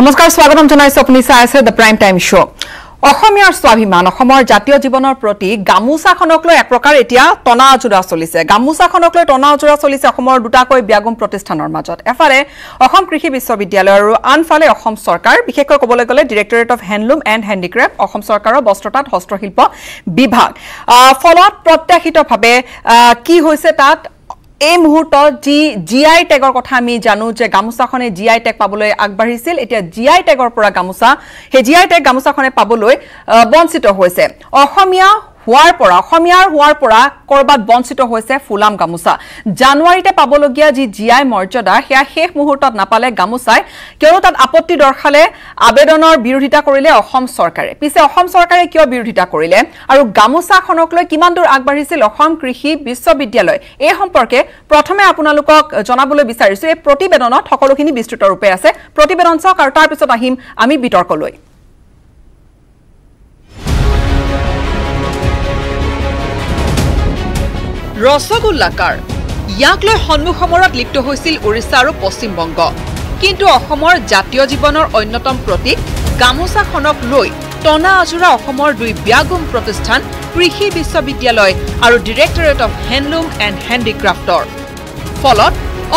নমস্কাৰ স্বাগতম জনাইছো আপুনি চাই আছে দ্য প্ৰাইম টাইম শো অসমীয়াৰ স্বাভিমান অসমৰ জাতীয় জীৱনৰ প্ৰতি গামুচাখনক লৈ এক প্ৰকাৰ এতিয়া তনাজোৰা চলিছে গামুচাখনক লৈ তনাজোৰা চলিছে অসমৰ দুটাকৈ ব্যাগুম প্ৰতিষ্ঠানৰ মাজত এফালে অসম কৃষি বিশ্ববিদ্যালয় আৰু আনফালে অসম চৰকাৰ বিশেষকৈ ক'বলৈ গ'লে directorate of handloom and handicraft Assam চৰকাৰৰ বস্ত্ৰতাঁত হস্তশিল্প বিভাগ ফলত প্ৰত্যাশিতভাৱে কি হৈছে তাত এই মুহূৰ্তত যি জিআই টেগৰ কথা আমি জানো যে গামুচাখনে জিআই টেগ পাবলৈ আগবাঢ়িছিল এতিয়া জিআই টেগৰ পৰা গামুচা হে জিআই টেগ গামুচাখনে পাবলৈ বঞ্চিত হৈছে অসমীয়াৰ হোৱাৰ পৰা কৰবাত বঞ্চিত হৈছে ফুলাম গামুচা জানুৱাৰীতে পাবলগীয়া যি জিআই মৰ্যাদা হেয়া শেষ মুহূৰ্তত নাপালে গামুচাই কিয়নো তাত আপত্তি দৰ্শালে আবেদনৰ বিৰোধিতা কৰিলে অসম চৰকাৰে পিছে অসম চৰকাৰে কিয় বিৰোধিতা কৰিলে আৰু গামুচাখনক লৈ কিমান দূৰ আগবাঢ়িছিল অসম কৃষি বিশ্ববিদ্যালয় এই সম্পৰ্কে প্ৰথমে আপোনালোকক জনাবলৈ বিচাৰিছো এই প্ৰতিবেদনত সকলোখিনি বিস্তৃত ৰূপে আছে প্ৰতিবেদন চাওক আৰু তাৰ পিছত আহিম আমি বিতৰ্কলৈ ৰসগোল্লাকাৰ ইয়াক লৈ সন্মুখ সমৰত লিপ্ত হৈছিল উৰিষ্যা আৰু পশ্চিমবংগ কিন্তু অসমৰ জাতীয় জীৱনৰ অন্যতম প্ৰতীক গামুচাখনক লৈ টনা আজোৰা অসমৰ দুই ব্যাগুম প্ৰতিষ্ঠান কৃষি বিশ্ববিদ্যালয় আৰু ডিৰেক্টৰেট অফ হেণ্ডলুম এণ্ড হেণ্ডিক্ৰাফ্টৰ ফলত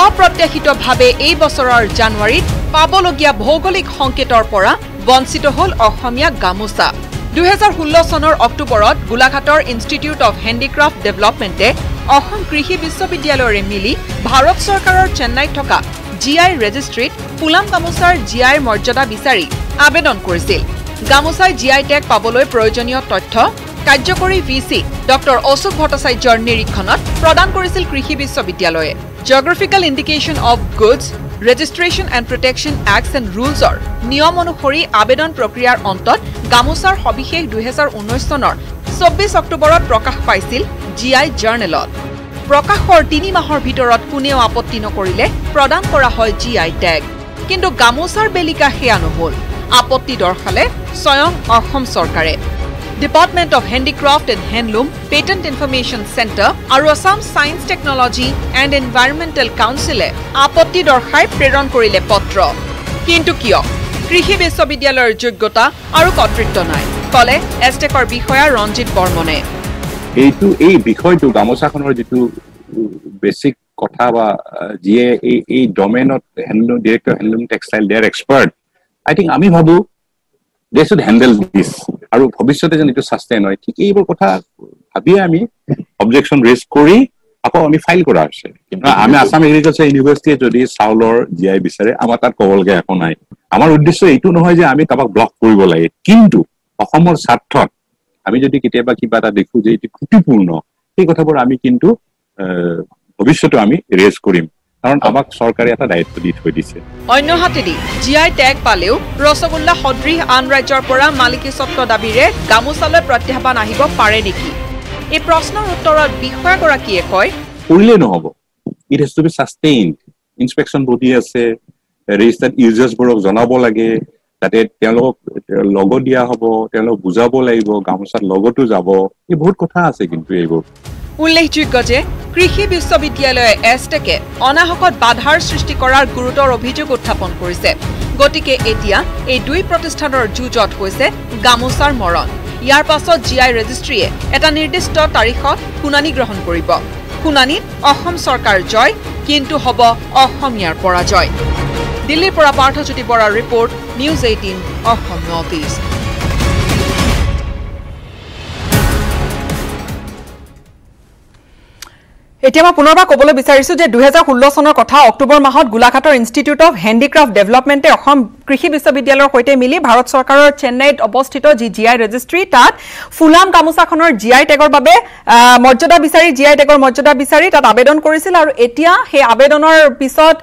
অপ্ৰত্যাশিতভাৱে এই বছৰৰ জানুৱাৰীত পাবলগীয়া ভৌগোলিক সংকেতৰ পৰা বঞ্চিত হ'ল অসমীয়া গামুচা 2016 চনৰ অক্টোবৰত গোলাঘাটৰ ইনষ্টিটিউট অফ হেণ্ডিক্ৰাফ্ট ডেভেলপমেণ্টে অসম কৃষি বিশ্ববিদ্যালয়ৰে মিলি ভাৰত চৰকাৰৰ চেন্নাইত থকা জিআই ৰেজিষ্ট্ৰিত ফুলাম গামুচাৰ জিআইৰ মৰ্যাদা বিচাৰি আবেদন কৰিছিল গামুচাই জিআই টেগ পাবলৈ প্ৰয়োজনীয় তথ্য কাৰ্যকৰী ভিসি ডক্টৰ অশোক ভট্টাচাৰ্যৰ নিৰীক্ষণত প্ৰদান কৰিছিল কৃষি বিশ্ববিদ্যালয়ে geographical indication of goods registration and protection acts and ৰুলছৰ নিয়ম অনুসৰি আবেদন প্ৰক্ৰিয়াৰ অন্তত গামুচাৰ সবিশেষ 2019 চনৰ 24 অক্টোবৰত প্ৰকাশ পাইছিল জিআই জাৰ্নেলত প্ৰকাশৰ 3 মাহৰ ভিতৰত কোনেও আপত্তি নকৰিলে প্ৰদান কৰা হয় জিআই টেগ কিন্তু গামুচাৰ বেলিকা হেয়া নহল আপত্তি দৰ্শালে স্বয়ং অসম চৰকাৰে department of handicraft and handloom patent information centre আৰু Assam science technology and environmental কাউন্সিলে আপত্তি দৰ্শাই প্ৰেৰণ কৰিলে পত্ৰ কিন্তু কিয় কৃষি বিশ্ববিদ্যালয়ৰ যোগ্যতা আৰু কৰ্তৃত্ব নাই কলে এষ্টেকৰ বিষয়া ৰঞ্জিত বৰ্মনে এই বিষয়টো গামোচাখনৰ যেটো বেসিক কথা বা যিয়ে এই ডোমেইনত handloom director handloom textile their expert I think আমি ভাবো দে শুড হ্যান্ডেল দিস আৰু ভৱিষ্যতে যেন এটো সাস্টেইন হয় ঠিক এইবোৰ কথা ভাবিয়ে আমি অবজেকশন ৰেজ কৰি আকৌ আমি ফাইল কৰা আছে কিন্তু আমি আসাম এগ্ৰিকালচাৰ ইউনিভাৰ্চিটিয়ে যদি চাউলৰ জিআই বিচাৰে আমাৰ তাত কবলগে একো নাই আমাৰ উদ্দেশ্য এইটো নহয় যে আমি কাবাক ব্লক কৰিব লাগে কিন্তু অসমৰ স্বাৰ্থত আমি যদি কেতিয়াবা কিবা এটা দেখো যে এটি ত্ৰুটিপূৰ্ণ এই কথাবোৰ আমি কিন্তু ভৱিষ্যতে আমি ৰেজ কৰিম কাৰণ আমাক চৰকাৰে এটা দায়িত্ব দি থৈ দিছে অন্যহাতেদি জিআই টেগ পালেও ৰসগোল্লা সদৃশ আন ৰাজ্যৰ পৰা মালিকী স্বত্ব দাবীৰে গামুচালৈ প্ৰত্যাহ্বান আহিব পাৰে নেকি এই প্ৰশ্নৰ উত্তৰত বিষয়াগৰাকীয়ে কয় কৰিলে নহব it has to be sustained inspection body আছে ৰেজিষ্টাৰ্ড ইউজাৰ্ছবোৰক জনাব লাগে তাতে তেওঁলোকক লগো দিয়া হ'ব তেওঁলোক বুজাব লাগিব গামুচাৰ লগতো যাব এই বহুত কথা আছে কিন্তু এইবোৰ উল্লেখযোগ্য যে কৃষি বিশ্ববিদ্যালয়ে এষ্টেকে অনাহকত বাধাৰ সৃষ্টি কৰাৰ গুৰুতৰ অভিযোগ উত্থাপন কৰিছে গতিকে এতিয়া এই দুই প্ৰতিষ্ঠানৰ যুঁজত হৈছে গামুচাৰ মৰণ ইয়াৰ পাছত জিআই ৰেজিষ্ট্ৰিয়ে এটা নিৰ্দিষ্ট তাৰিখত শুনানি গ্ৰহণ কৰিব শুনানিত অসম চৰকাৰ জয় কিন্তু হ'ব অসমীয়াৰ পৰাজয় দিল্লীৰ পৰা পাৰ্থজ্যোতি বৰাৰ report news 18 Assam north east এতিয়া মই পুনৰবাৰ ক'বলৈ বিচাৰিছো যে 2016 চনৰ কথা অক্টোবৰ মাহত গোলাঘাটৰ ইনষ্টিটিউট অফ হেণ্ডিক্ৰাফ্ট ডেভেলপমেণ্টে অসম কৃষি বিশ্ববিদ্যালয়ৰ সৈতে মিলি ভাৰত চৰকাৰৰ চেন্নাইত অৱস্থিত যি জিআই ৰেজিষ্ট্ৰি তাত ফুলাম গামুচাখনৰ জিআই টেগৰ বাবে মৰ্যাদা বিচাৰি জিআই টেগৰ মৰ্যাদা বিচাৰি তাত আবেদন কৰিছিল আৰু এতিয়া সেই আবেদনৰ পিছত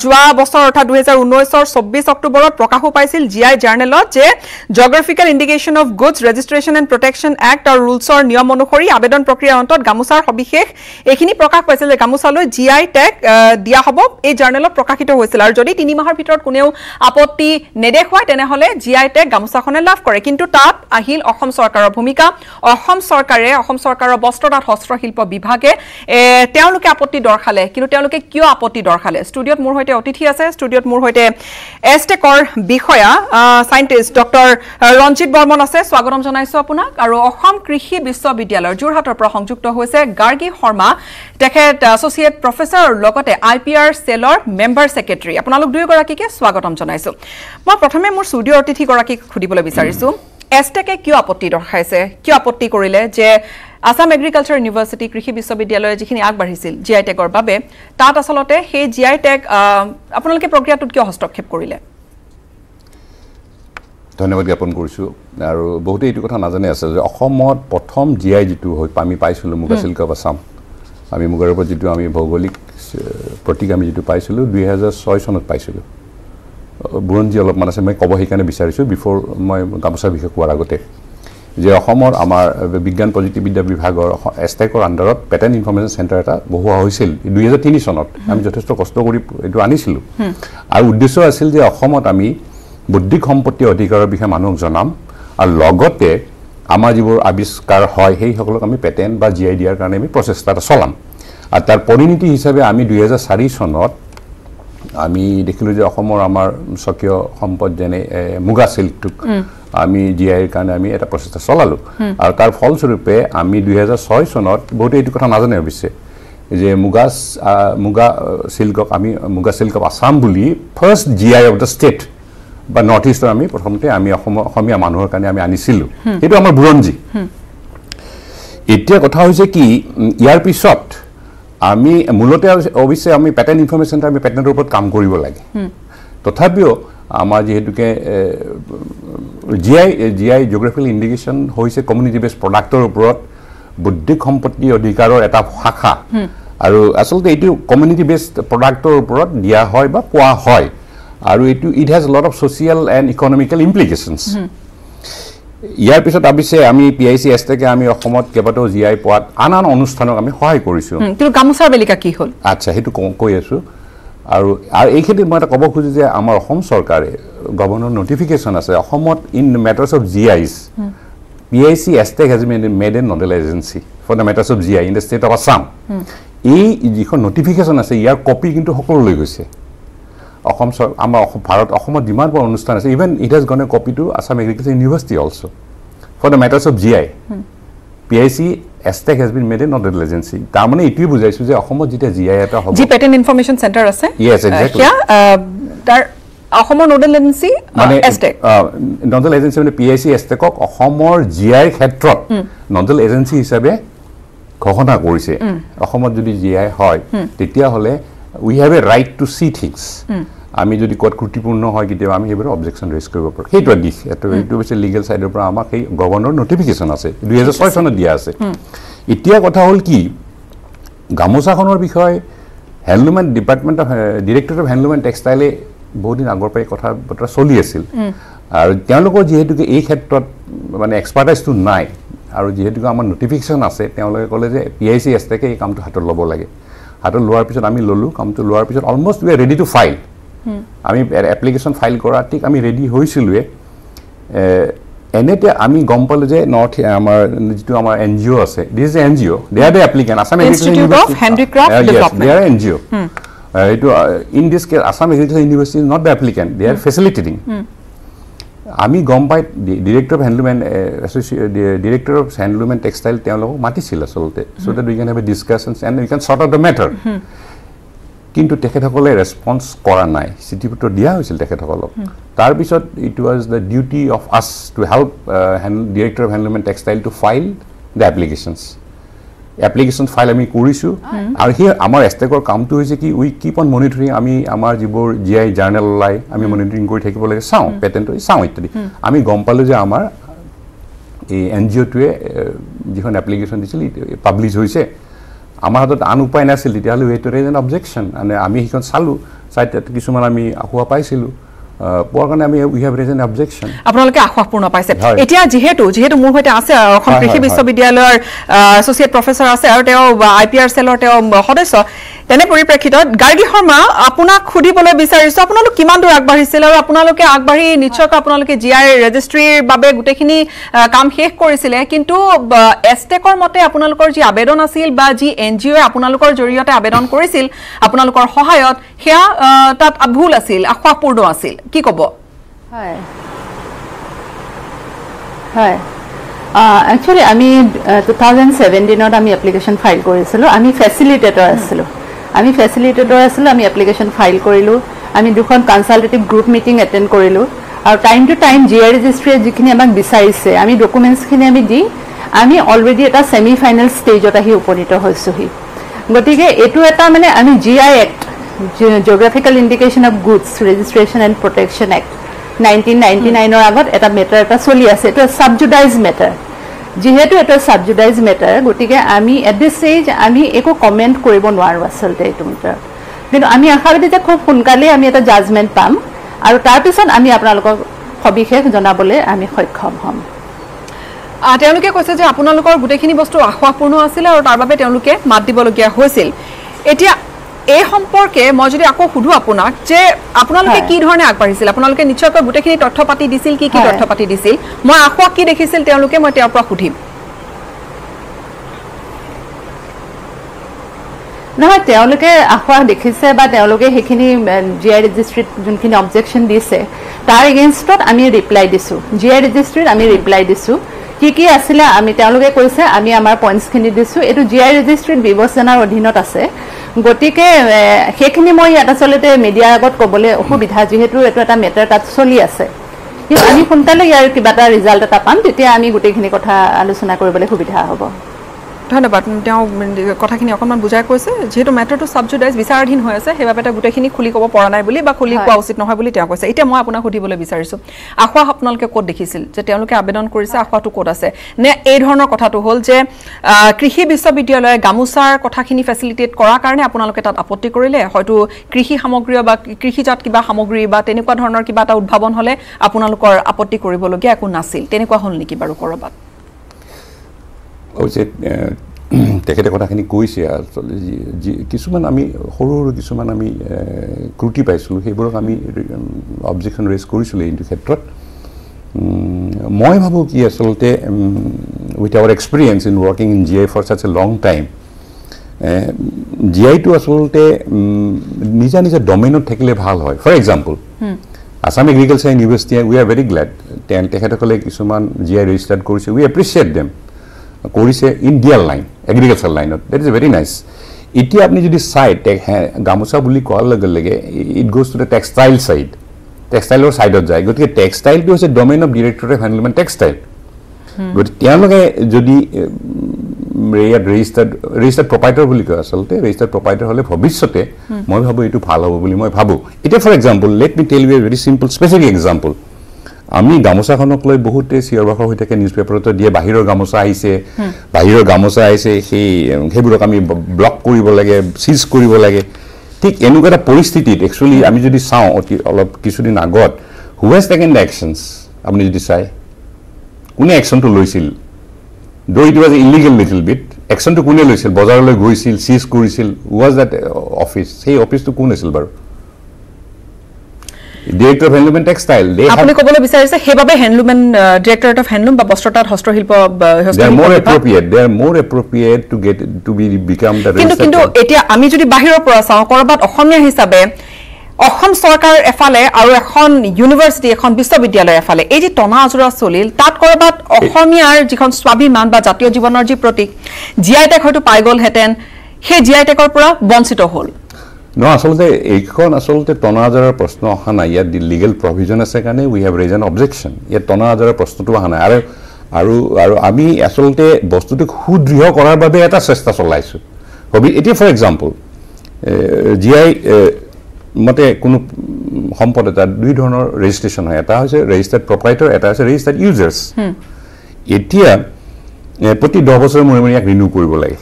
যোৱা বছৰ অৰ্থাৎ 2019 ৰ 24 অক্টোবৰত প্ৰকাশো পাইছিল জিআই জাৰ্নেলত যে geographical indication of goods registration and protection act আৰু ৰুলছৰ নিয়ম অনুসৰি আবেদন প্ৰক্ৰিয়াৰ অন্তত গামুচাৰ সবিশেষ এইখিনি প্ৰকাশ পাইছিল যে গামোচালৈ GI টেগ দিয়া হ'ব এই জাৰ্নেলত প্ৰকাশিত হৈছিল আৰু যদি 3 মাহৰ ভিতৰত কোনেও আপত্তি নেদেখুৱায় তেনেহলে GI টেগ গামোচাখনে লাভ কৰে কিন্তু তাত আহিল অসম চৰকাৰৰ ভূমিকা অসম চৰকাৰৰ বস্ত্ৰ তথা হস্তশিল্প বিভাগে তেওঁলোকে আপত্তি দৰ্শালে কিন্তু তেওঁলোকে কিয় আপত্তি দৰ্শালে ষ্টুডিঅত মোৰ হৈতে অতিথি আছে ষ্টুডিঅত মোৰ হৈতে এষ্টেকৰ বিষয়া সাইন্টিষ্ট ডক্টৰ ৰঞ্জিত বৰ্মন আছে স্বাগতম জনাইছো আপোনাক আৰু অসম কৃষি বিশ্ববিদ্যালয়ৰ যোৰহাটৰ পৰা সংযুক্ত হৈছে গাৰ্গী শৰ্মা তেখেত এছ'চিয়েট প্ৰফেছৰ লগতে IPR সেলৰ মেম্বাৰ সেক্ৰেটাৰী আপোনালোক দুয়োগৰাকীকে স্বাগতম জনাইছো মই প্ৰথমে মোৰ ষ্টুডিঅৰ অতিথি গৰাকীক খুদিবলৈ বিচাৰিছো এষ্টেকে কিয় আপত্তি দৰ্শাইছে কিয় আপত্তি কৰিলে যে আসাম এগ্ৰিকালচাৰ ইউনিভাৰ্চিটি কৃষি বিশ্ববিদ্যালয়ে যিখিনি আগবাঢ়িছিল GI টেগৰ বাবে তাত আসলতে সেই GI টেগ আপোনালোকে প্ৰক্ৰিয়াটোত কিয় হস্তক্ষেপ কৰিলে ধন্যবাদ জ্ঞাপন কৰিছোঁ আৰু বহুতে এইটো কথা নাজানে আছে যে অসমত প্ৰথম GI যিটো আমি পাইছিলোঁ মুগা চিল্ক অফ আছাম আমি মুগাৰ ওপৰত যিটো আমি ভৌগোলিক প্ৰতীক আমি যিটো পাইছিলোঁ 2006 চনত পাইছিলোঁ বুৰঞ্জী অলপমান আছে মই ক'ব সেইকাৰণে বিচাৰিছোঁ বিফৰ মই গামোচা বিষয়ে কোৱাৰ আগতে যে অসমৰ আমাৰ বিজ্ঞান প্ৰযুক্তিবিদ্যা বিভাগৰ এষ্টেকৰ আণ্ডাৰত পেটেণ্ট ইনফৰমেশ্যন চেণ্টাৰ এটা বহোৱা হৈছিল 2003 চনত আমি যথেষ্ট কষ্ট কৰি এইটো আনিছিলোঁ আৰু উদ্দেশ্য আছিল যে অসমত আমি বৌদ্ধিক সম্পত্তি অধিকাৰৰ বিষয়ে মানুহক জনাম আৰু লগতে আমাৰ যিবোৰ আৱিষ্কাৰ হয় সেইসকলক আমি পেটেণ্ট বা GI দিয়াৰ কাৰণে আমি প্ৰচেষ্টা এটা চলাম আৰু তাৰ পৰিণতি হিচাপে আমি 2004 চনত আমি দেখিলোঁ যে অসমৰ আমাৰ স্বকীয় সম্পদ যেনে মুগা চিল্কটোক আমি GIৰ কাৰণে আমি এটা প্ৰচেষ্টা চলালোঁ আৰু তাৰ ফলস্বৰূপে আমি 2006 চনত বহুতে এইটো কথা নাজানে অৱশ্যে যে মুগা চিল্কক আমি মুগা চিল্ক অফ আছাম বুলি first GI of the state বা নৰ্থ ইষ্টৰ আমি প্ৰথমতে আমি অসমীয়া মানুহৰ কাৰণে আমি আনিছিলোঁ এইটো আমাৰ বুৰঞ্জী এতিয়া কথা হৈছে কি ইয়াৰ পিছত আমি মূলতে অৱশ্যে আমি পেটেণ্ট ইনফৰমেশ্যন চেণ্টাৰ আমি পেটেণ্টৰ ওপৰত কাম কৰিব লাগে তথাপিও আমাৰ যিহেতুকে GI জিঅ'গ্ৰাফিকেল ইণ্ডিকেশ্যন হৈছে কমিউনিটি বেছড প্ৰডাক্টৰ ওপৰত বৌদ্ধিক সম্পত্তি অধিকাৰৰ এটা শাখা আৰু আচলতে এইটো কমিউনিটি বেছড প্ৰডাক্টৰ ওপৰত দিয়া হয় বা পোৱা হয় আৰু এইটো it has lot of social and economical implications ইয়াৰ পিছত অৱশ্যে আমি PIC এষ্টেকে আমি অসমত কেইবাটাও GI পোৱাত আন অনুষ্ঠানক আমি সহায় কৰিছোঁ কিন্তু গামোচাৰ বেলিকা কি হ'ল আচ্ছা সেইটো কৈ আছোঁ আৰু এই ক্ষেত্ৰত মই এটা ক'ব খোজোঁ যে আমাৰ অসম চৰকাৰে গভৰ্ণৰ নটিফিকেশ্যন আছে অসমত in matters of GIs PIC ASTEC has made a nodal agency for the matters of GI in the state of Assam এই যিখন নটিফিকেশ্যন আছে ইয়াৰ কপি কিন্তু সকলোলৈ গৈছে অসম আমাৰ অসমত যিমান পৰা অনুষ্ঠান আছে even it has gone a copy to Assam agriculture university also' for the matters of GI PIC ASTEC has been made a nodal agency তাৰমানে এইটোৱে বুজাইছোঁ যে অসমত যেতিয়া GI এটা হ'ব যি পেটেণ্ট ইনফৰমেশ্যন চেণ্টাৰ আছে য়েছ এক্সেক্টলি তাৰ অসমৰ nodal agency Astec nodal agency মানে PIC এষ্টেকক অসমৰ GIৰ ক্ষেত্ৰত নডেল এজেঞ্চি হিচাপে ঘোষণা কৰিছে অসমত যদি GI হয় তেতিয়াহ'লে we have a right to see things আমি যদি কোৱাত ত্ৰুটিপূৰ্ণ হয় কেতিয়াবা আমি সেইবোৰ অবজেকশ্যন ৰেজ কৰিব পাৰোঁ সেইটো দিশ এইটো হৈছে লিগেল ছাইডৰ পৰা আমাক সেই গভৰ্ণৰ নটিফিকেশ্যন আছে 2006 চনত দিয়া আছে এতিয়া কথা হ'ল কি গামোচাখনৰ বিষয়ে handloom and department of directorate of handloom and টেক্সটাইলে বহুদিন আগৰ পৰাই কথা বতৰা চলি আছিল আৰু তেওঁলোকৰ যিহেতুকে এই ক্ষেত্ৰত মানে এক্সপাৰ্টাইজটো নাই আৰু যিহেতুকে আমাৰ নটিফিকেশ্যন আছে তেওঁলোকে ক'লে যে PIC এষ্টেকে এই কামটো হাতত ল'ব লাগে হাতত লোৱাৰ পিছত আমি ল'লোঁ কামটো লোৱাৰ পিছত almost we are ready to file আমি এপ্লিকেশ্যন ফাইল কৰা ঠিক আমি ৰেডি হৈছিলোঁৱে এনেতে আমি গম পালোঁ যে আমাৰ যিটো আমাৰ NGO আছে this is NGO they are the applicant Assam institute of handicraft development they are NGO এইটো in this case Assam agriculture university is not the applicant they are facilitating আমি গম পাই director of handloom and textile তেওঁলোকক মাতিছিল আচলতে so' that we can have a discussions and we can sort out the matter কিন্তু তেখেতসকলে response কৰা নাই চিঠি পত্ৰ দিয়া হৈছিল তেখেতসকলক তাৰপিছত it was the duty of us to help director of handloom and textile to file the application file আমি কৰিছোঁ আৰু সেই আমাৰ এষ্টেকৰ কামটো হৈছে কি উই কিপ অন মনিটৰিং আমি আমাৰ যিবোৰ GI জাৰ্নেল ওলায় আমি মনিটৰিং কৰি থাকিব লাগে চাওঁ পেটেণ্ট চাওঁ ইত্যাদি আমি গম পালোঁ যে আমাৰ এই NGOটোৱে যিখন এপ্লিকেশ্যন দিছিল পাব্লিছ হৈছে আমাৰ হাতত আন উপায় নাছিল তেতিয়াহ'লে we had to raise an objection মানে আমি সেইখন চালোঁ চাই তাত কিছুমান আমি আঁকোৱা পাইছিলোঁ পোৱাৰ কাৰণে আমি উই হেভ ৰেজ এন অবজেকশ্যন আপোনালোকে আশ্বাসপূৰ্ণ পাইছে এতিয়া যিহেতু মোৰ সৈতে আছে অসম কৃষি বিশ্ববিদ্যালয়ৰ এছ'চিয়েট প্ৰফেচৰ আছে আৰু তেওঁ IPR চেলৰ তেওঁ সদস্য তেনে পৰিপ্ৰেক্ষিতত গাৰ্গী শৰ্মা আপোনাক সুধিবলৈ বিচাৰিছো আপোনালোক কিমান দূৰ আগবাঢ়িছিল আৰু আপোনালোকে আগবাঢ়ি নিশ্চয়কৈ আপোনালোকে GI ৰেজিষ্ট্ৰিৰ বাবে গোটেইখিনি কাম শেষ কৰিছিলে কিন্তু এষ্টেকৰ মতে আপোনালোকৰ যি আবেদন আছিল বা যি NGO আপোনালোকৰ জৰিয়তে আবেদন কৰিছিল আপোনালোকৰ সহায়ত সেয়া তাত ভুল আছিল আশ্বাসপূৰ্ণ আছিল কি ক'ব হয় হয় actually আমি 2017ত আমি এপ্লিকেশন ফাইল কৰিছিলো আমি ফেসিলিটেটৰ আছিলো আমি এপ্লিকেশন ফাইল কৰিলো আমি দুখন কনসালটেটিভ গ্ৰুপ মিটিং এটেন্ড কৰিলো আৰু টাইম টু টাইম GI ৰেজিষ্ট্ৰিয়ে যিখিনি আমাক বিচাৰিছে আমি ডকুমেন্টছখিনি আমি দি আমি অলৰেডি এটা সেমি ফাইনেল ষ্টেজত আহি উপনীত হৈছোহি গতিকে এটো এটা মানে আমি GI act geographical indication of goods registration and protection act 1999 আগত এটা মেটাৰ এটা চলি আছে এটা সাবজুডাইজ মেটাৰ যেহেতু এটা সাবজুডাইজ মেটাৰ গতিকে আমি এট দিস স্টেজ আমি একো কমেন্ট কৰিব নোৱাৰো আসলতে এইটো মেটাৰ কিন্তু আমি আশাবাদী যে খুব সোনকালে আমি এটা জাজমেন্ট পাম আৰু তাৰ পিছত আমি আপোনালোকক সবিশেষ জনাবলৈ আমি সক্ষম হ'ম তেওঁলোকে কৈছে যে আপোনালোকৰ গোটেইখিনি বস্তু আশ্বাসপূৰ্ণ আছিল আৰু তাৰ বাবে তেওঁলোকে মাত দিবলগীয়া হৈছিল এতিয়া এই সম্পৰ্কে মই যদি আকৌ সুধো আপোনাক যে আপোনালোকে কি ধৰণে আগবাঢ়িছিল আপোনালোকে নিশ্চয়কৈ গোটেইখিনি তথ্য পাতি দিছিল কি তথ্য পাতি দিছিল মই আশ্বাস কি দেখিছিল তেওঁলোকে মই তেওঁৰ পৰা সুধিম নহয় তেওঁলোকে আশ্বাস দেখিছে বা তেওঁলোকে সেইখিনি GI ৰেজিষ্ট্ৰিত যোনখিনি অবজেকশ্যন দিছে তাৰ এগেইনষ্টত আমি ৰিপ্লাই দিছো GI ৰেজিষ্ট্ৰিত আমি ৰিপ্লাই দিছো কি আছিল আমি তেওঁলোকে কৈছে আমি আমাৰ পইণ্টছখিনি দিছো এটো GI ৰেজিষ্ট্ৰিত বিবেচনাৰ অধীনত আছে গতিকে সেইখিনি মই এটা চলতে মিডিয়াৰ আগত ক'বলৈ অসুবিধা যেহেতু এটো এটা মেটাৰ তাত চলি আছে কিন্তু আমি সোনকালে ইয়াৰ কিবা এটা ৰিজাল্ট এটা পাম তেতিয়া আমি গোটেইখিনি কথা আলোচনা কৰিবলৈ সুবিধা হ'ব ধন্যবাদ তেওঁ কথাখিনি অকমান বুজাই কৈছে যেহেতু মেটাৰটো সাবজুডাইজ বিচাৰাধীন হৈ আছে সেইবাবে এটা গোটেইখিনি খুলি ক'ব পৰা নাই বুলি বা খুলি কোৱা উচিত নহয় বুলি তেওঁ কৈছে এতিয়া মই আপোনাক সুধিবলৈ বিচাৰিছো আশ্বাস আপোনালোকে ক'ত দেখিছিল যে তেওঁলোকে আবেদন কৰিছে আশ্বাসটো ক'ত আছে নে এই ধৰণৰ কথাটো হ'ল যে কৃষি বিশ্ববিদ্যালয়ে গামোচাৰ কথাখিনি ফেচিলিটেট কৰাৰ কাৰণে আপোনালোকে তাত আপত্তি কৰিলে হয়তো কৃষি সামগ্ৰী বা কৃষিজাত কিবা সামগ্ৰী বা তেনেকুৱা ধৰণৰ কিবা এটা উদ্ভাৱন হ'লে আপোনালোকৰ আপত্তি কৰিবলগীয়া একো নাছিল তেনেকুৱা হ'ল নেকি বাৰু কৰবাত অৱশ্যে তেখেতে কথাখিনি কৈছে আচলতে কিছুমান আমি সৰু সৰু কিছুমান আমি ক্ৰুটি পাইছিলোঁ সেইবোৰক আমি অবজেকশ্যন ৰেজ কৰিছিলোঁ এইটো ক্ষেত্ৰত মই ভাবোঁ কি আচলতে with our experience in working in GI for such a long time GIটো আচলতে নিজা নিজা ডমেইনত থাকিলে ভাল হয় for example Assam agriculture university we are very glad তেখেতসকলে কিছুমান GI ৰেজিষ্টাৰ্ড কৰিছে উই এপ্ৰিচিয়েট দেম কৰিছে ইন ডিয়াৰ লাইন এগ্ৰিকালচাৰ লাইনত দেট ইজ ভেৰি নাইচ এতিয়া আপুনি যদি চাই গামোচা বুলি কোৱাৰ লগে লগে it goes to the textile side টেক্সটাইলৰ চাইডত যায় গতিকে টেক্সটাইলটো হৈছে domain of directorate of handloom and textile গতিকে তেওঁলোকে যদি ইয়াত ৰেজিষ্টাৰ্ড প্ৰপাইটাৰ বুলি কয় আচলতে ৰেজিষ্টাৰ্ড প্ৰপাইটাৰ হ'লে ভৱিষ্যতে মই ভাবোঁ এইটো ভাল হ'ব বুলি মই ভাবোঁ এতিয়া for example let me tell U A very simple specific example আমি গামোচাখনক লৈ বহুতে চিঞৰ-বাখৰ হৈ থাকে নিউজ পেপাৰতো দিয়ে বাহিৰৰ গামোচা আহিছে সেইবোৰক আমি ব্লক কৰিব লাগে চিজ কৰিব লাগে ঠিক এনেকুৱা এটা পৰিস্থিতিত একচুৱেলি আমি যদি চাওঁ অলপ কিছুদিন আগত who has taken the actions আপুনি যদি চাই কোনে একশ্যনটো লৈছিল though it was illegal little bit একশ্যনটো কোনে লৈছিল বজাৰলৈ গৈছিল চিজ কৰিছিল ৱাজ দেট অফিচ সেই অফিচটো কোন আছিল বাৰু Director of Handloom and Textile. আপনি কবলৈ বিচাৰিছে হেবাবে handloom and directorate of handloom বা বস্ত্ৰতাত হস্তশিল্প they are more appropriate to become the কিন্তু এতিয়া আমি যদি বাহিৰৰ পৰা চাওঁ কৰবাত অসমীয়া হিচাপে অসম চৰকাৰ এফালে আৰু এখন ইউনিভাৰ্সিটি এখন বিশ্ববিদ্যালয় এফালে এই যে টনা আজৰা চলিল তাত কৰবাত অসমীয়াৰ যিখন স্বাভিমান বা জাতীয় জীৱনৰ যি প্ৰতীক জিআই টেগ হয়তো পাই গল হেতেন সেই জিআই টেগৰ পৰা বঞ্চিত হ'ল No, এইখন আচলতে টনা আজাৰৰ প্ৰশ্ন অহা নাই ইয়াত লিগেল প্ৰভিজন আছে কাৰণে উই হেভ ৰেজ এন অবজেকশ্যন ইয়াত টনা আজাৰৰ প্ৰশ্নটো অহা নাই আৰু আমি আচলতে বস্তুটো সুদৃঢ় কৰাৰ বাবে এটা চেষ্টা চলাইছোঁ এতিয়া ফৰ এক্সাম্পল জিআই মতে কোনো সম্পদ এটা দুই ধৰণৰ ৰেজিষ্ট্ৰেশ্যন হয় এটা হৈছে ৰেজিষ্টাৰ্ড প্ৰপাইটাৰ এটা হৈছে ৰেজিষ্টাৰ্ড ইউজাৰ্ছ এতিয়া প্ৰতি 10 বছৰৰ মূৰে মূৰে ইয়াক ৰিনিউ কৰিব লাগে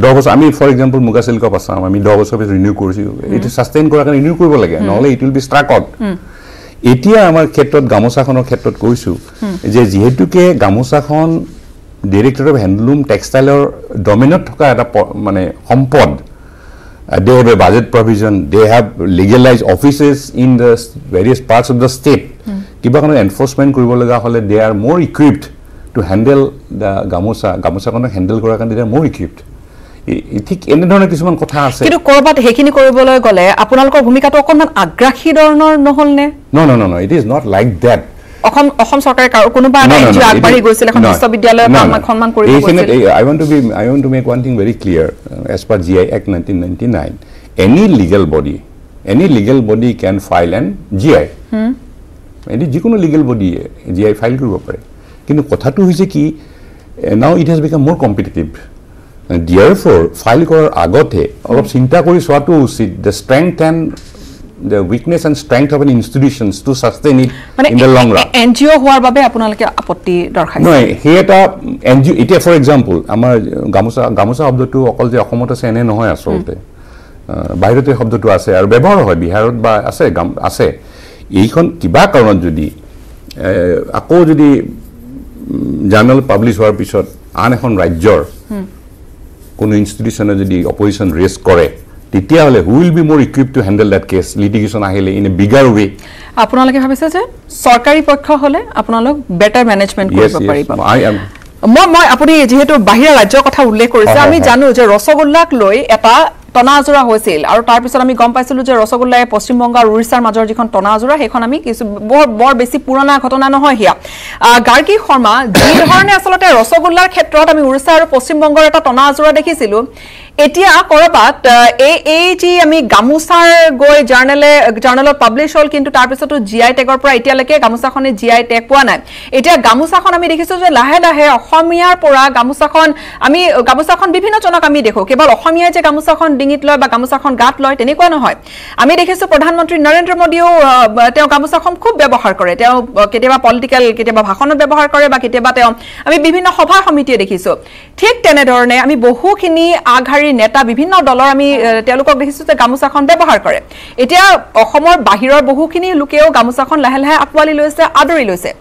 10 বছৰ আমি ফৰ এক্সাম্পল মুগা চিল্ক অফ আছাম আমি 10 বছৰ পিছত ৰিনিউ কৰিছোঁ এইটো সাস্টেইন কৰাৰ কাৰণে ৰিনিউ কৰিব লাগে নহ'লে ইট উইল বি ষ্ট্ৰাক আউট এতিয়া আমাৰ ক্ষেত্ৰত গামোচাখনৰ ক্ষেত্ৰত কৈছোঁ যে যিহেতুকে গামোচাখন ডিৰেক্টৰেট অফ হেণ্ডলুম টেক্সটাইলৰ ডমেইনত থকা এটা মানে সম্পদ they have a budget provision, they have legalized offices in the various parts of the state kiba kono enforcement koribo laga hole they are more equipped to handle the gamusa kono handle kora kan they are more equipped ঠিক এনে ধৰণৰ কিছুমান কথা আছে কিন্তু কৰবাত হেখিনি কৰিবলৈ গলে আপোনালোকৰ ভূমিকাটো অকনমান আগ্ৰাসী ধৰণৰ নহল নে no it is not like that Assam চৰকাৰে কোনোবা এনজিও আগবাঢ়ি গৈছিল এখন বিশ্ববিদ্যালয়ৰ সন্মান কৰিব গৈছিল I want to make one thing very clear as per GI Act 1999 any legal body can file an GI any যিকোনো legal body GI file কৰিব পাৰে কিন্তু কথাটো হৈছে কি now it has become more competitive and therefore file কৰাৰ আগতে অলপ চিন্তা কৰি চোৱাটো উচিত the strength and the weakness and strength of an institutions to sustain it in the long run NGO হোৱাৰ বাবে আপোনালোকে আপত্তি দৰ্শাইছে নহয় হেটা NGO এতিয়া ফৰ এক্সাম্পল আমাৰ গামোচা শব্দটো অকল যে অসমত আছে এনে নহয় আচলতে বাহিৰতে শব্দটো আছে আৰু ব্যৱহাৰ হয় বিহাৰত বা আছে এইখন কিবা কাৰণত যদি আকৌ যদি জাৰ্নেল পাব্লিছ হোৱাৰ পিছত আন এখন ৰাজ্যৰ কোনো ইনষ্টিটিউচনে যদি অপজিশন ৰেজ কৰে তেতিয়াহলে who will be more equipped to handle that case litigation আহিলে in a bigger way আপোনালোকে ভাবিছে যে সৰকাৰি পক্ষ হলে আপোনালোক বেটাৰ ম্যানেজমেন্ট কৰিব পাৰিব মই আপুনি যেহেতু বাহিৰা ৰাজ্যৰ কথা উল্লেখ কৰিছে আমি জানো যে ৰসগোল্লাক লৈ এটা টনাজোৰা হৈছিল আৰু তাৰ পিছত আমি গম পাইছিলো যে ৰসগোল্লাই পশ্চিম বংগ আৰু উৰিষ্যাৰ মাজৰ যিখন টনাজোৰা সেইখন আমি কিছু বৰ বেছি পুৰণা ঘটনা নহয় হিয়া গাৰ্গী শৰ্মা যি ধৰণে আসলতে ৰসগোল্লাৰ ক্ষেত্ৰত আমি উৰিষ্যা আৰু পশ্চিম বংগৰ এটা টনাজোৰা দেখিছিলো এতিয়া কৰবাত এই যি আমি গামুচাৰ গৈ জাৰ্নেলত পাব্লিছ হল কিন্তু তাৰ পিছতো জিআই টেগৰ পৰা এতিয়ালৈকে গামুচাখনে জিআই টেগ পোৱা নাই এতিয়া গামুচাখন আমি দেখিছো যে লাহে লাহে অসমীয়াৰ পৰা গামুচাখন বিভিন্ন জনক আমি দেখো কেৱল অসমীয়াই যে গামুচাখন ডিঙিত লয় বা গামুচাখন গাত লয় তেনেকুৱা নহয় আমি দেখিছো প্ৰধানমন্ত্ৰী নৰেন্দ্ৰ মোদীও তেওঁ গামুচাখন খুব ব্যৱহাৰ কৰে তেওঁ কেতিয়াবা পলিটিক্যাল কেতিয়াবা ভাষণত ব্যৱহাৰ কৰে বা কেতিয়াবা তেওঁ আমি বিভিন্ন সভা সমিতিয়ে দেখিছো ঠিক তেনেধৰণে আমি বহুখিনি আঘাৰী নেতা বিভিন্ন দলৰ আমি তেওঁলোকক দেখিছো যে গামুচাখন ব্যৱহাৰ কৰে এতিয়া অসমৰ বাহিৰৰ বহুখিনি লোকেও গামুচাখন লাহে লাহে আকৱালি লৈছে আদৰি লৈছে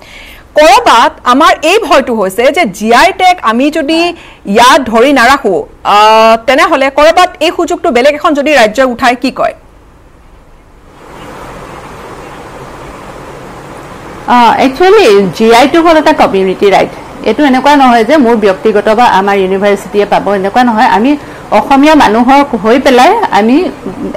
কৰবাত আমাৰ এই ভয়টো হৈছে যে জিআই টেগ আমি যদি ইয়াত ধৰি নাৰাখো তেনেহলে কৰবাত এই সুযোগটো বেলেগ এখন যদি ৰাজ্য উঠাই কি কয় একচুয়ালি জিআই টো হল এটা কমিউনিটি ৰাইট এটো এনেকুৱা নহয় যে মোৰ ব্যক্তিগত বা আমাৰ ইউনিভাৰ্চিটিয়ে পাব এনেকুৱা নহয় আমি অসমীয়া মানুহক হৈ পেলাই আমি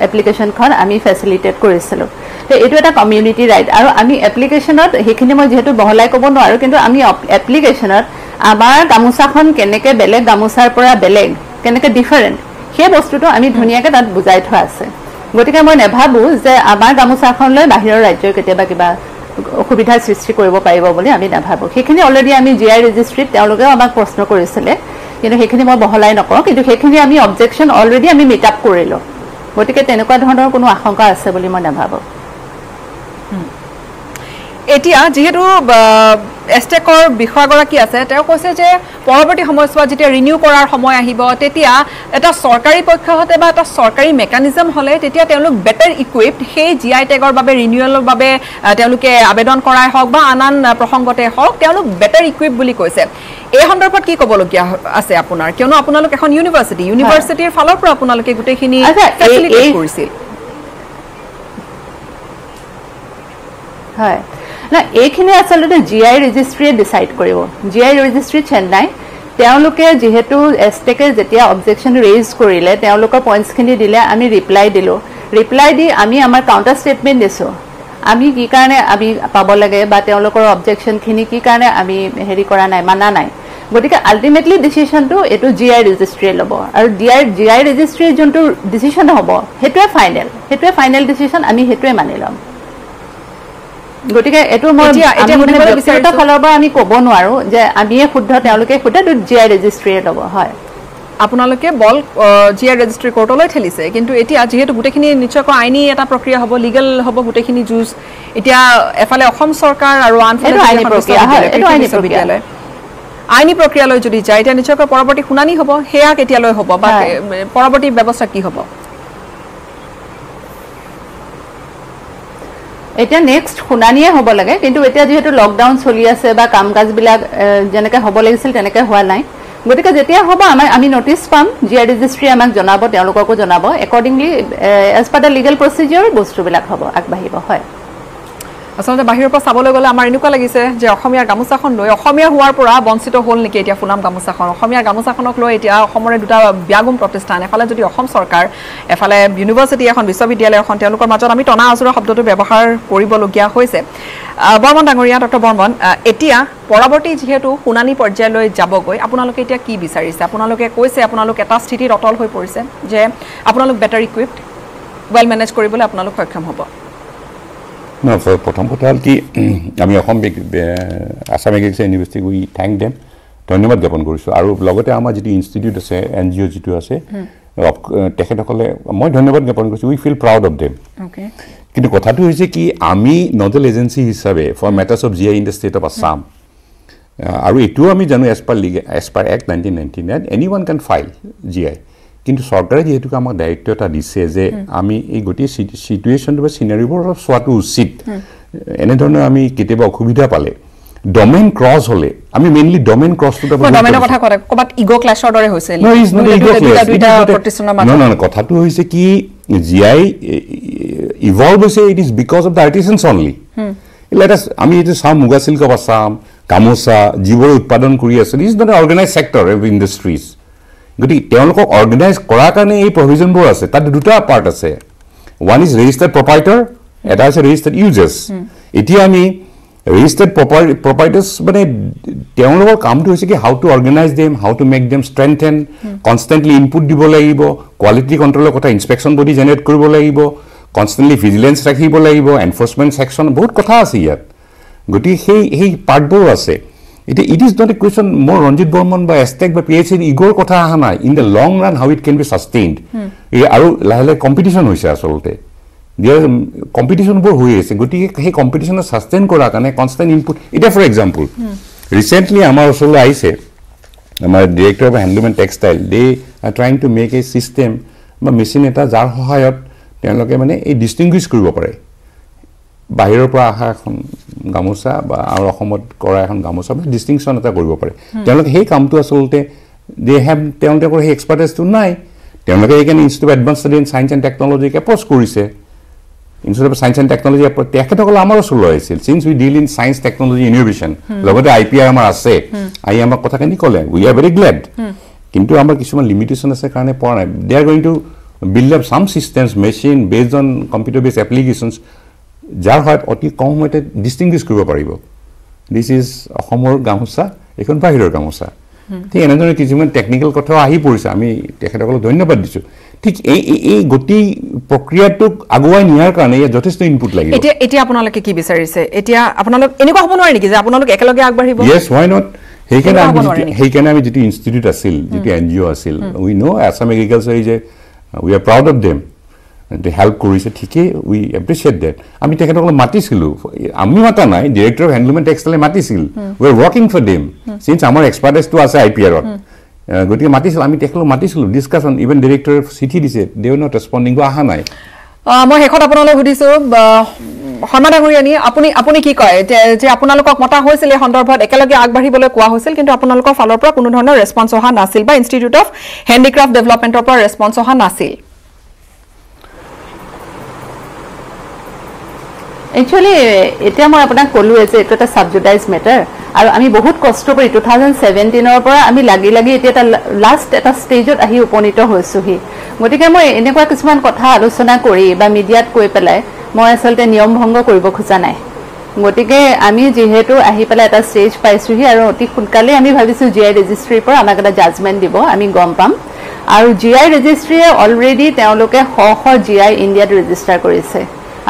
এপ্লিকেশনখন আমি ফেসিলিটেট কৰিছিলো তে এটো এটা কমিউনিটি ৰাইট আৰু আমি এপ্লিকেশনত হেখিনি মই যেহেতু বহলাই ক'ব নোৱাৰো কিন্তু আমি এপ্লিকেশনত আমাৰ গামুচাখন কেনেকে বেলেগ গামুচাৰ পৰা বেলেগ কেনেকে ডিফাৰেন্ট সেই বস্তুটো আমি ধুনিয়াকে তাত বুজাই থোৱা আছে গতিকে মই নেভাবো যে আমাৰ গামুচাখন লৈ বাহিৰৰ ৰাজ্যৰ কেতিয়াবা কিবা অসুবিধাৰ সৃষ্টি কৰিব পাৰিব বুলি আমি নাভাবো সেইখিনি অলৰেডি আমি জিআই ৰেজিষ্ট্ৰিত তেওঁলোকে আমাক প্ৰশ্ন কৰিছিলে কিন্তু সেইখিনি মই বহলাই নকওঁ কিন্তু সেইখিনি আমি অবজেকশন অলৰেডি আমি মিট আপ কৰিলো গতিকে তেনেকুৱা ধৰণৰ কোনো আশংকা আছে বুলি মই নাভাবো এতিয়া যেহেতু এষ্টেকৰ বিষয়গৰাকী আছে তেওঁ কৈছে যে পৰৱৰ্তী সময়ছোৱাত যেতিয়া ৰিনিউ কৰাৰ সময় আহিব তেতিয়া এটা সৰকাৰি পক্ষ হতে বা এটা সৰকাৰি মেকানিজম হলে তেতিয়া তেওঁলোক বেটাৰ ইকুইপড সেই জিআই টেগৰ বাবে ৰিনিউৱেলৰ বাবে তেওঁলোকে আবেদন কৰাই হওক বা আনান প্ৰসংগতে হওক তেওঁলোক বেটাৰ ইকুইপ বুলি কৈছে এই সন্দৰ্ভত কি ক'বলগীয়া আছে আপোনাৰ কিয়নো আপোনালোক এখন ইউনিভাৰ্চিটিৰ ফালৰ পৰা আপোনালোকে গোটেইখিনি ফেচিলিটেট কৰিছিল হয় না এইখিনি আসলে জিআই ৰেজিষ্ট্ৰিয়ে ডিসাইড কৰিব জিআই ৰেজিষ্ট্ৰি চেন্নাই তেওঁলোকে যেহেতু এষ্টেকে যেতিয়া অবজেকশন ৰেইজ কৰিলে তেওঁলোকৰ পইণ্টছখিনি দিলে আমি ৰিপ্লাই দি আমি আমাৰ কাউণ্টাৰ ষ্টেটমেণ্ট দিছো আমি কি কাৰণে আমি পাব লাগে বা তেওঁলোকৰ অবজেকশনখিনি কি কাৰণে আমি হেৰি কৰা নাই মানা নাই গতিকে আল্টিমেটলি ডিসিশনটো এটো জিআই ৰেজিষ্ট্ৰিয়ে ল'ব আৰু জিআই ৰেজিষ্ট্ৰিৰ যোনটো ডিসিশন হ'ব হেতুৱে ফাইনেল ডিসিশন আমি হেতুৱে মানি ল'ম গতিকে এটো মই ব্যক্তিগত ফালৰ পৰা আমি ক'ব নোৱাৰো যে আমিয়ে শুদ্ধ তেওঁলোকে শুদ্ধ জিআই ৰেজিষ্ট্ৰিয়ে ল'ব হয় আপোনালোকে বল জিআই ৰেজিষ্ট্ৰি কোৰ্টলৈ ঠেলিছে কিন্তু এতিয়া যেহেতু গোটেইখিনি নিশ্চয়কৈ আইনী এটা প্ৰক্ৰিয়া হ'ব লিগেল হ'ব গোটেইখিনি জুজ এতিয়া এফালে অসম চৰকাৰ আৰু আনফালে আইনী প্ৰক্ৰিয়ালৈ যদি যায় এতিয়া নিশ্চয়কৈ পৰৱৰ্তী শুনানি হ'ব হেয়া কেতিয়ালৈ হ'ব বা পৰৱৰ্তী ব্যৱস্থা কি হ'ব এতিয়া নেক্সট শুনানিয়ে হ'ব লাগে কিন্তু এতিয়া যেহেতু লকডাউন চলি আছে বা কাম কাজবিলাক যেনেকৈ হ'ব লাগিছিল তেনেকৈ হোৱা নাই গতিকে যেতিয়া হ'ব আমি নটিচ পাম জিআই ৰেজিষ্ট্ৰি আমাক জনাব তেওঁলোককো জনাব accordingly as per the legal procedure বস্তুবিলাক হ'ব আগবাঢ়িব হয় আসলে বাহিৰৰ পৰা চাবলৈ গ'লে আমাৰ এনেকুৱা লাগিছে যে অসমীয়াৰ গামোচাখন লৈ অসমীয়া হোৱাৰ পৰা বঞ্চিত হ'ল নেকি এতিয়া ফুলাম গামোচাখন অসমীয়াৰ গামোচাখনক লৈ এতিয়া অসমৰে দুটা ব্যাগুম প্ৰতিষ্ঠান এফালে যদি অসম চৰকাৰ এফালে ইউনিভাৰ্চিটি এখন বিশ্ববিদ্যালয় এখন তেওঁলোকৰ মাজত আমি টনা আজোৰা শব্দটো ব্যৱহাৰ কৰিবলগীয়া হৈছে বৰ্মন ডাঙৰীয়া ডক্টৰ বৰ্মন এতিয়া পৰৱৰ্তী যেহেতু শুনানি পৰ্যায়লৈ যাবগৈ আপোনালোকে এতিয়া কি বিচাৰিছে আপোনালোকে কৈছে আপোনালোক এটা স্থিতিত অটল হৈ পৰিছে যে আপোনালোক বেটাৰ ইকুইপড ৱেল মেনেজ কৰিবলৈ আপোনালোক সক্ষম হ'ব No, প্ৰথম কথা হ'ল কি আমি অসম আসাম এগ্ৰিকালচাৰ ইউনিভাৰ্চিটি উই থেংক দেম ধন্যবাদ জ্ঞাপন কৰিছোঁ আৰু লগতে আমাৰ যিটো ইনষ্টিটিউট আছে NGO যিটো আছে তেখেতসকলে মই ধন্যবাদ জ্ঞাপন কৰিছোঁ we feel proud of them কিন্তু কথাটো হৈছে কি আমি নডেল এজেঞ্চি হিচাপে for matters of GI in the state of Assam আৰু এইটোও আমি জানো এজ পাৰ এক্ট 1999 এনিৱান কেন ফাইল GI কিন্তু চৰকাৰে যেহেতু আমাক দায়িত্ব এটা দিছে যে আমি এই গোটেই সিচুৱেশ্যনটো বা চিনাৰিবোৰ অলপ চোৱাটো উচিত এনেধৰণৰ আমি কেতিয়াবা অসুবিধা পালে ডমেইন ক্ৰছ হলে আমি মেইনলি ডমেইন ক্ৰছটো ডমেইনৰ কথা কয় ক'বাত ইগো ক্লাছৰ দৰে হৈছিল ন কথাটো হৈছে কি GI ইভলভ হৈছে it is because of the artisans only আমি এইটো চাওঁ মুগা চিল্ক অফ আছাম গামোচা যিবোৰ উৎপাদন কৰি আছে is not organise sector of industries গতিকে তেওঁলোকক অৰ্গেনাইজ কৰাৰ কাৰণে এই প্ৰভিজনবোৰ আছে তাত দুটা পাৰ্ট আছে ওৱান ইজ ৰেজিষ্টাৰ্ড প্ৰপাইটাৰ এটা আছে ৰেজিষ্টাৰ্ড ইউজাৰ্ছ এতিয়া আমি ৰেজিষ্টাৰ্ড প্ৰপাইটাৰ্ছ মানে তেওঁলোকৰ কামটো হৈছে কি how to organise them how to make them strengthen constantly input দিব লাগিব কোৱালিটি কণ্ট্ৰলৰ কথা ইনস্পেকশ্যন বডি জেনেৰেট কৰিব লাগিব কনষ্টেণ্টলি ভিজিলেঞ্চ ৰাখিব লাগিব এনফৰ্চমেণ্ট ছেকশ্যন বহুত কথা আছে ইয়াত গতিকে সেই পাৰ্টবোৰ আছে It is not a question more Ranjit Burman by Aztec by PhD igor kotha aha nai in the long run how it can be sustained aru lahle competition hoise asolte there competition bor hoye ase goti he competition sustain kora kane constant input ita for example recently amar osole aise amar director of handloom and textile they are trying to make a system ba machine eta jar hohayot teloke mane ei distinguish koribo pare বাহিৰৰ পৰা আহা এখন গামোচা বা আৰু অসমত কৰা এখন গামোচা distinction এটা কৰিব পাৰে তেওঁলোকে সেই কামটো আচলতে তেওঁলোকৰ সেই এক্সপাৰ্টাইজটো নাই তেওঁলোকে এইকাৰণে institute of advance study in science and টেকনলজিক এপ্ৰ'চ কৰিছে institute of science and technology approach তেখেতসকলে আমাৰ ওচৰলৈ আহিছিল since we deal in science technology innovation লগতে IPR আমাৰ আছে আহি আমাক কথাখিনি ক'লে উই আৰ ভেৰি গ্লেড কিন্তু আমাৰ কিছুমান লিমিটেশ্যন আছে কাৰণে পৰা নাই they are going to build up some systems machine based on computer based applications যাৰ হয় অতি কম সময়তে ডিষ্টিংগুইছ কৰিব পাৰিব দিছ ইজ অসমৰ গামোচা এখন বাহিৰৰ গামোচা ঠিক এনেধৰণে কিছুমান টেকনিকেল কথাও আহি পৰিছে আমি তেখেতসকলক ধন্যবাদ দিছোঁ ঠিক এই গোটেই প্ৰক্ৰিয়াটোক আগুৱাই নিয়াৰ কাৰণে ইয়াত যথেষ্ট ইনপুট লাগিব এতিয়া আপোনালোকে কি বিচাৰিছে এতিয়া আপোনালোক এনেকুৱা হ'ব নোৱাৰে নেকি যে আপোনালোক একেলগে আগবাঢ়িব ইয়েছ হোৱাই নট সেইকাৰণে আমি যিটো ইনষ্টিটিউট আছিল যিটো NGO আছিল উই ন Assam agriculture is we are proud of them help কৰিছে ঠিকেই উই এপ্ৰিচিয়েট ডেট আমি তেখেতসকলক মাতিছিলোঁ আমি মাতা নাই ডিৰেক্টৰ অফ হেণ্ডলুম এণ্ড টেক্সটাইলে মাতিছিল we are working for them since আমাৰ এক্সপাৰ্টাইজটো আছে IPRত গতিকে মাতিছিলোঁ আমি তেখেতসকলক মাতিছিলোঁ ডিছকাশ্যন ইভেন ডিৰেক্টৰে চিঠি দিছে দে আৰ নট ৰেছপণ্ডিং অহা নাই মই শেষত আপোনালোক সুধিছোঁ শৰ্মা ডাঙৰীয়ানী আপুনি কি কয় যে আপোনালোকক মতা হৈছিল এই সন্দৰ্ভত একেলগে আগবাঢ়িবলৈ কোৱা হৈছিল কিন্তু আপোনালোকৰ ফালৰ পৰা কোনো ধৰণৰ ৰেছপন্স অহা নাছিল বা ইনষ্টিটিউট অফ হেণ্ডিক্ৰাফ্ট ডেভেলপমেণ্টৰ পৰা ৰেছপন্স অহা নাছিল একচুৱেলি এতিয়া মই আপোনাক ক'লোৱে যে এইটো এটা ছাবজুডাইজ মেটাৰ আৰু আমি বহুত কষ্ট কৰি 2017ৰ পৰা আমি লাগি এতিয়া এটা লাষ্ট এটা ষ্টেজত আহি উপনীত হৈছোহি গতিকে মই এনেকুৱা কিছুমান কথা আলোচনা কৰি বা মিডিয়াত কৈ পেলাই মই আচলতে নিয়ম ভংগ কৰিব খোজা নাই গতিকে আমি যিহেতু আহি পেলাই এটা ষ্টেজ পাইছোহি আৰু অতি সোনকালে আমি ভাবিছোঁ GI ৰেজিষ্ট্ৰিৰ পৰা আমাক এটা জাজমেণ্ট দিব আমি গম পাম আৰু GI ৰেজিষ্ট্ৰিয়ে অলৰেডি তেওঁলোকে শ GI ইণ্ডিয়াত ৰেজিষ্টাৰ কৰিছে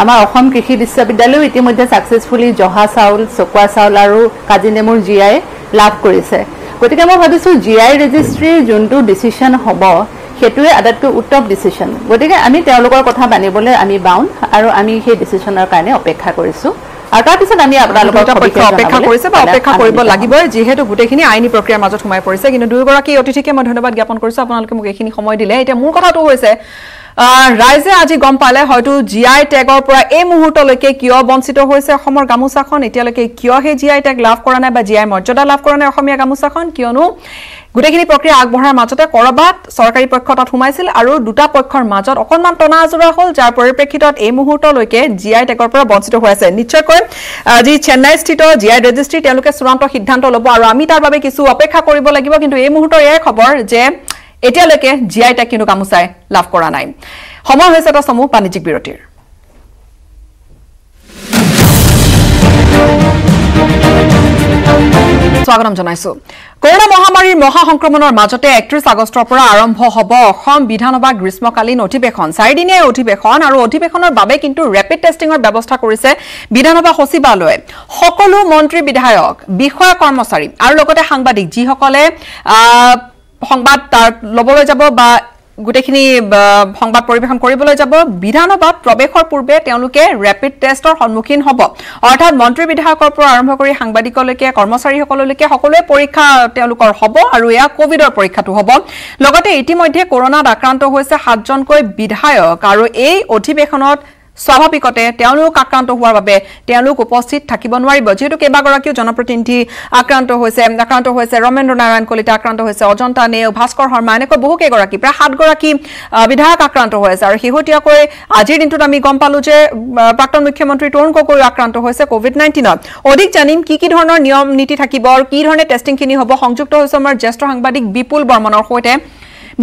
আমাৰ অসম কৃষি বিশ্ববিদ্যালয়ও ইতিমধ্যে ছাকচেছফুলি জহা চাউল চকুৱা চাউল আৰু কাজি নেমুৰ GI লাভ কৰিছে গতিকে মই ভাবিছোঁ GI ৰেজিষ্ট্ৰিৰ যোনটো ডিচিশ্যন হ'ব সেইটোৱে আটাইতকৈ উত্তম ডিচিশ্যন গতিকে আমি তেওঁলোকৰ কথা মানিবলৈ আমি বাউণ্ড আৰু আমি সেই ডিচিশ্যনৰ কাৰণে অপেক্ষা কৰিছোঁ আৰু তাৰপিছত আমি আপোনালোকৰ অপেক্ষা কৰিছে বা অপেক্ষা কৰিব লাগিবই যিহেতু গোটেইখিনি আইনী প্ৰক্ৰিয়াৰ মাজত সোমাই পৰিছে কিন্তু দুয়োগৰাকী অতিথিকে মই ধন্যবাদ জ্ঞাপন কৰিছোঁ আপোনালোকে মোক এইখিনি সময় দিলে এতিয়া মোৰ কথাটো হৈছে ৰাইজে আজি গম পালে হয়তো জিআই টেগৰ পৰা এই মুহূৰ্তলৈকে কিয় বঞ্চিত হৈছে অসমৰ গামোচাখন এতিয়ালৈকে কিয় হে জিআই টেগ লাভ কৰা নাই বা জিআই মৰ্যাদা লাভ কৰা নাই অসমীয়া গামোচাখন কিয়নো গোটেইখিনি প্ৰক্ৰিয়া আগবঢ়াৰ মাজতে কৰবাত চৰকাৰী পক্ষ তাত সোমাইছিল আৰু দুটা পক্ষৰ মাজত অকনমান টনা আজৰা হ'ল যাৰ পৰিপ্ৰেক্ষিতত এই মুহূৰ্তলৈকে জিআই টেগৰ পৰা বঞ্চিত হৈ আছে নিশ্চয়কৈ আজি চেন্নাই স্থিত জিআই ৰেজিষ্ট্ৰি তেওঁলোকে চূড়ান্ত সিদ্ধান্ত ল'ব আৰু আমি তাৰ বাবে কিছু অপেক্ষা কৰিব লাগিব কিন্তু এই মুহূৰ্তৰ এয়াই খবৰ যে এতিয়ালৈকে জিআই টেগ কিন্তু গামোচাই লাভ কৰা নাই সময় হৈছে এটা সমূহ বাণিজ্যিক বিৰতিৰ স্বাগতম জনাইছো কৰোনা মহামাৰীৰ মহা সংক্ৰমণৰ মাজতে 31 আগষ্টৰ পৰা আৰম্ভ হ'ব অসম বিধানসভা গ্ৰীষ্মকালীন অধিৱেশন 4 দিনীয়া অধিৱেশন আৰু অধিৱেশনৰ বাবে কিন্তু ৰেপিড টেষ্টিংৰ ব্যৱস্থা কৰিছে বিধানসভা সচিবালয়ে সকলো মন্ত্ৰী বিধায়ক বিষয়া কৰ্মচাৰী আৰু লগতে সাংবাদিক যিসকলে সংবাদ লবলৈ যাব বা গুটেখিনি সংবাদ পৰিবেশন কৰিবলৈ যাব বিধানসভাত প্ৰৱেশৰ পূৰ্বে তেওঁলোকে ৰেপিড টেষ্টৰ সন্মুখীন হ'ব অৰ্থাৎ মন্ত্ৰী বিধায়কৰ পৰা আৰম্ভ কৰি সাংবাদিকলৈকে কৰ্মচাৰীসকললৈকে সকলোৱে পৰীক্ষা তেওঁলোকৰ হ'ব আৰু এয়া কোভিডৰ পৰীক্ষাটো হ'ব লগতে ইতিমধ্যে কৰোনাত আক্ৰান্ত হৈছে 7 জনকৈ বিধায়ক আৰু এই অধিৱেশনত স্বাভাৱিকতে তেওঁলোক আক্ৰান্ত হোৱাৰ বাবে তেওঁলোক উপস্থিত থাকিব নোৱাৰিব যেহেতু কেইবাগৰাকীও জনপ্ৰতিনিধি আক্ৰান্ত হৈছে ৰমেন্দ্ৰ নাৰায়ণ কলিতা আক্ৰান্ত হৈছে অজন্তা নেও ভাস্কৰ শৰ্মা এনেকৈ বহু কেইগৰাকী প্ৰায় 7 গৰাকী বিধায়ক আক্ৰান্ত হৈছে আৰু শেহতীয়াকৈ আজিৰ দিনটোত আমি গম পালো যে প্ৰাক্তন মুখ্যমন্ত্ৰী তৰুণ গগৈ আক্ৰান্ত হৈছে কোভিড-19 অধিক জানিম কি ধৰণৰ নিয়ম নীতি থাকিব আৰু কি ধৰণে টেষ্টিংখিনি হ'ব সংযুক্ত হৈছে আমাৰ জ্যেষ্ঠ সাংবাদিক বিপুল বৰ্মনৰ সৈতে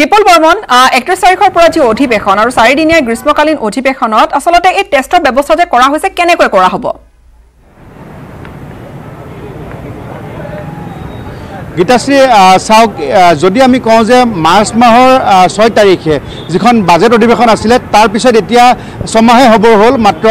বিপুল বৰ্মন 31 তাৰিখৰ পৰা যি অধিৱেশন আৰু 4 দিনীয়া গ্ৰীষ্মকালীন অধিৱেশনত আচলতে এই টেষ্টৰ ব্যৱস্থা যে কৰা হৈছে কেনেকৈ কৰা হ'ব গীতাশ্ৰী চাওক যদি আমি কওঁ যে মাৰ্চ মাহৰ 6 তাৰিখে যিখন বাজেট অধিৱেশন আছিলে তাৰ পিছত এতিয়া ছমাহে হ'ব হ'ল মাত্ৰ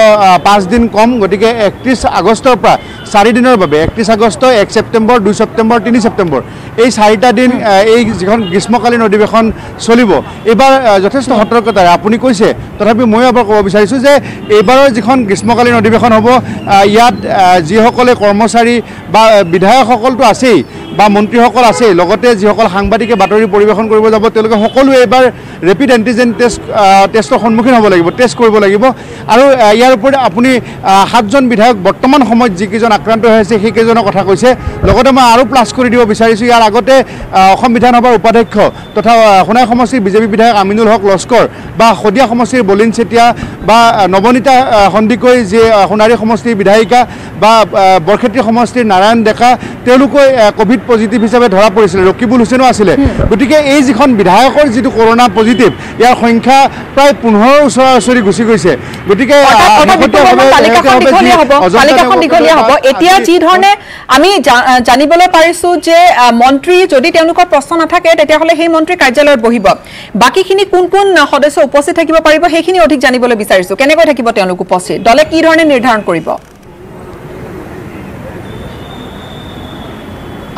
5 দিন কম গতিকে 31 আগষ্টৰ পৰা 4 দিনৰ বাবে 31 আগষ্ট 1 ছেপ্টেম্বৰ 2 ছেপ্টেম্বৰ 3 ছেপ্টেম্বৰ এই 4টা দিন এই যিখন গ্ৰীষ্মকালীন অধিৱেশন চলিব এইবাৰ যথেষ্ট সতৰ্কতাৰে আপুনি কৈছে তথাপি মই এবাৰ ক'ব বিচাৰিছোঁ যে এইবাৰৰ যিখন গ্ৰীষ্মকালীন অধিৱেশন হ'ব ইয়াত যিসকলে কৰ্মচাৰী বা বিধায়কসকলটো আছেই বা মন্ত্ৰীসকল আছে লগতে যিসকল সাংবাদিকে বাতৰি পৰিৱেশন কৰিব যাব তেওঁলোকে সকলোৱে এবাৰ ৰেপিড এণ্টিজেন টেষ্টৰ সন্মুখীন হ'ব লাগিব টেষ্ট কৰিব লাগিব আৰু ইয়াৰ উপৰি আপুনি 7 জন বিধায়ক বৰ্তমান সময়ত যিকেইজন আক্ৰান্ত হৈ আছে সেইকেইজনৰ কথা কৈছে লগতে মই আৰু প্লাছ কৰি দিব বিচাৰিছোঁ ইয়াৰ আগতে অসম বিধানসভাৰ উপাধ্যক্ষ তথা সোণাই সমষ্টিৰ বিজেপি বিধায়ক আমিনুল হক লস্কৰ বা শদিয়া সমষ্টিৰ বলিন চেতিয়া বা নৱনীতা সন্দিকৈ যি সোণাৰী সমষ্টিৰ বিধায়িকা বা বৰক্ষেত্ৰী সমষ্টিৰ নাৰায়ণ ডেকা তেওঁলোকে কোভিড পজিটিভ হিচাপে ধৰা পৰিছিল ৰকিবুল হুছেইনো আছিলে গতিকে এই যিখন বিধায়কৰ যিটো কৰোনা পজিটিভ ইয়াৰ সংখ্যা প্ৰায় 15 ওচৰা-ওচৰি গুচি গৈছে গতিকে এতিয়া যি ধৰণে আমি জানিবলৈ পাৰিছো যে মন্ত্ৰী যদি তেওঁলোকৰ প্ৰশ্ন নাথাকে তেতিয়াহ'লে সেই মন্ত্ৰী কাৰ্যালয়ত বহিব বাকীখিনি কোন কোন সদস্য উপস্থিত থাকিব পাৰিব সেইখিনি অধিক জানিবলৈ বিচাৰিছো কেনেকৈ থাকিব তেওঁলোক উপস্থিত দলে কি ধৰণে নিৰ্ধাৰণ কৰিব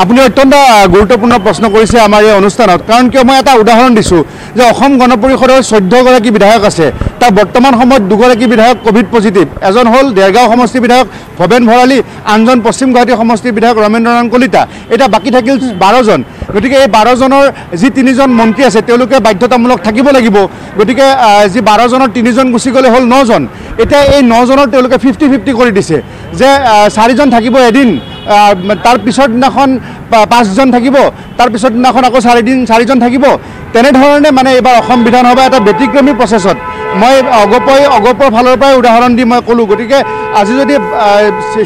আপুনি অত্যন্ত গুৰুত্বপূৰ্ণ প্ৰশ্ন কৰিছে আমাৰ এই অনুষ্ঠানত কাৰণ কিয় মই এটা উদাহৰণ দিছোঁ যে অসম গণ পৰিষদৰ 14 গৰাকী বিধায়ক আছে তাৰ বৰ্তমান সময়ত 2 গৰাকী বিধায়ক কোভিড পজিটিভ এজন হ'ল দেৰগাঁও সমষ্টিৰ বিধায়ক ভৱেন ভৰালী আনজন পশ্চিম গুৱাহাটী সমষ্টিৰ বিধায়ক ৰমেন্দ্ৰ নাৰায়ণ কলিতা এটা বাকী থাকিল 12 জন গতিকে এই 12 জনৰ যি 3 জন মন্ত্ৰী আছে তেওঁলোকে বাধ্যতামূলক থাকিব লাগিব গতিকে যি 12 জনৰ 3 জন গুচি গ'লে হ'ল 9 জন এতিয়া এই 9 জনৰ তেওঁলোকে 50-50 কৰি দিছে যে 4 জন থাকিব এদিন তাৰ পিছৰ দিনাখন 5 জন থাকিব তাৰ পিছৰ দিনাখন আকৌ 4 জন থাকিব তেনেধৰণে মানে এইবাৰ অসম বিধানসভা এটা ব্যতিক্ৰমী প্ৰচেছত মই অগপৰ ফালৰ পৰাই উদাহৰণ দি মই ক'লোঁ গতিকে আজি যদি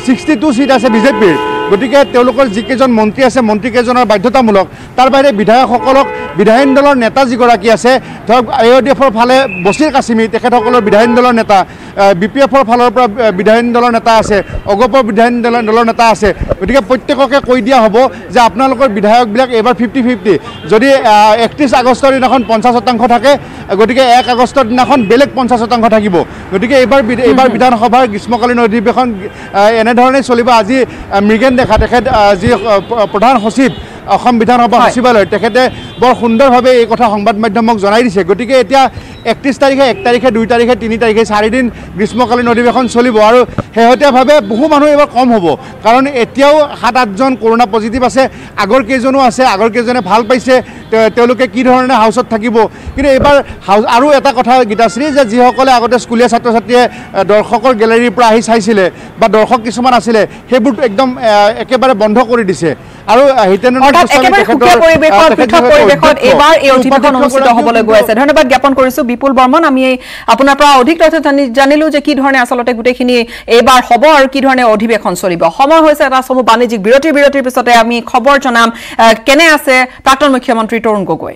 62 সিট আছে বিজেপিৰ গতিকে তেওঁলোকৰ যিকেইজন মন্ত্ৰী আছে মন্ত্ৰীকেইজনৰ বাধ্যতামূলক তাৰ বাহিৰে বিধায়কসকলক বিধায়িনী দলৰ নেতা যিগৰাকী আছে ধৰক AODFৰ ফালে বছিৰ কাছিমি তেখেতসকলৰ বিধায়িনী দলৰ নেতা BPFৰ ফালৰ পৰা বিধায়িনী দলৰ নেতা আছে অগপৰ বিধায়িনী দলৰ নেতা আছে গতিকে প্ৰত্যেককে কৈ দিয়া হ'ব যে আপোনালোকৰ বিধায়কবিলাক এবাৰ 50-50 যদি 31 আগষ্টৰ দিনাখন 50% থাকে গতিকে 1 আগষ্টৰ দিনাখন বেলেগ 50% থাকিব গতিকে এইবাৰ বিধানসভাৰ গ্ৰীষ্মকালীন অধিৱেশন এনেধৰণে চলিব আজি মৃগেন দেখা তেখেত যি প্ৰধান সচিব অসম বিধানসভা সচিবালয় তেখেতে বৰ সুন্দৰভাৱে এই কথা সংবাদ মাধ্যমক জনাই দিছে গতিকে এতিয়া 31 তাৰিখে 1 তাৰিখে 2 তাৰিখে 3 তাৰিখে 4 দিন গ্ৰীষ্মকালীন অধিৱেশন চলিব আৰু শেহতীয়াভাৱে বহু মানুহ এবাৰ কম হ'ব কাৰণ এতিয়াও 7-8 জন কৰোনা পজিটিভ আছে আগৰ কেইজনো আছে আগৰ কেইজনে ভাল পাইছে তেওঁলোকে কি ধৰণে হাউচত থাকিব কিন্তু এবাৰ আৰু এটা কথা গীতাশ্ৰী যে যিসকলে আগতে স্কুলীয়া ছাত্ৰ ছাত্ৰীয়ে দৰ্শকৰ গেলেৰীৰ পৰা আহি চাইছিলে বা দৰ্শক কিছুমান আছিলে সেইবোৰ একদম একেবাৰে বন্ধ কৰি দিছে আৰু ধন্যবাদ জ্ঞাপন কৰিছো বিপুল বৰ্মন আমি আপোনাৰ পৰা অধিক তথ্য জানিলো যে কি ধৰণে আচলতে গোটেইখিনি এইবাৰ হ'ব আৰু কি ধৰণে অধিৱেশন চলিব সময় হৈছে এটা সমূহ বাণিজ্যিক বিৰতিৰ পিছতে আমি খবৰ জনাম কেনে আছে প্ৰাক্তন মুখ্যমন্ত্ৰী তৰুণ গগৈ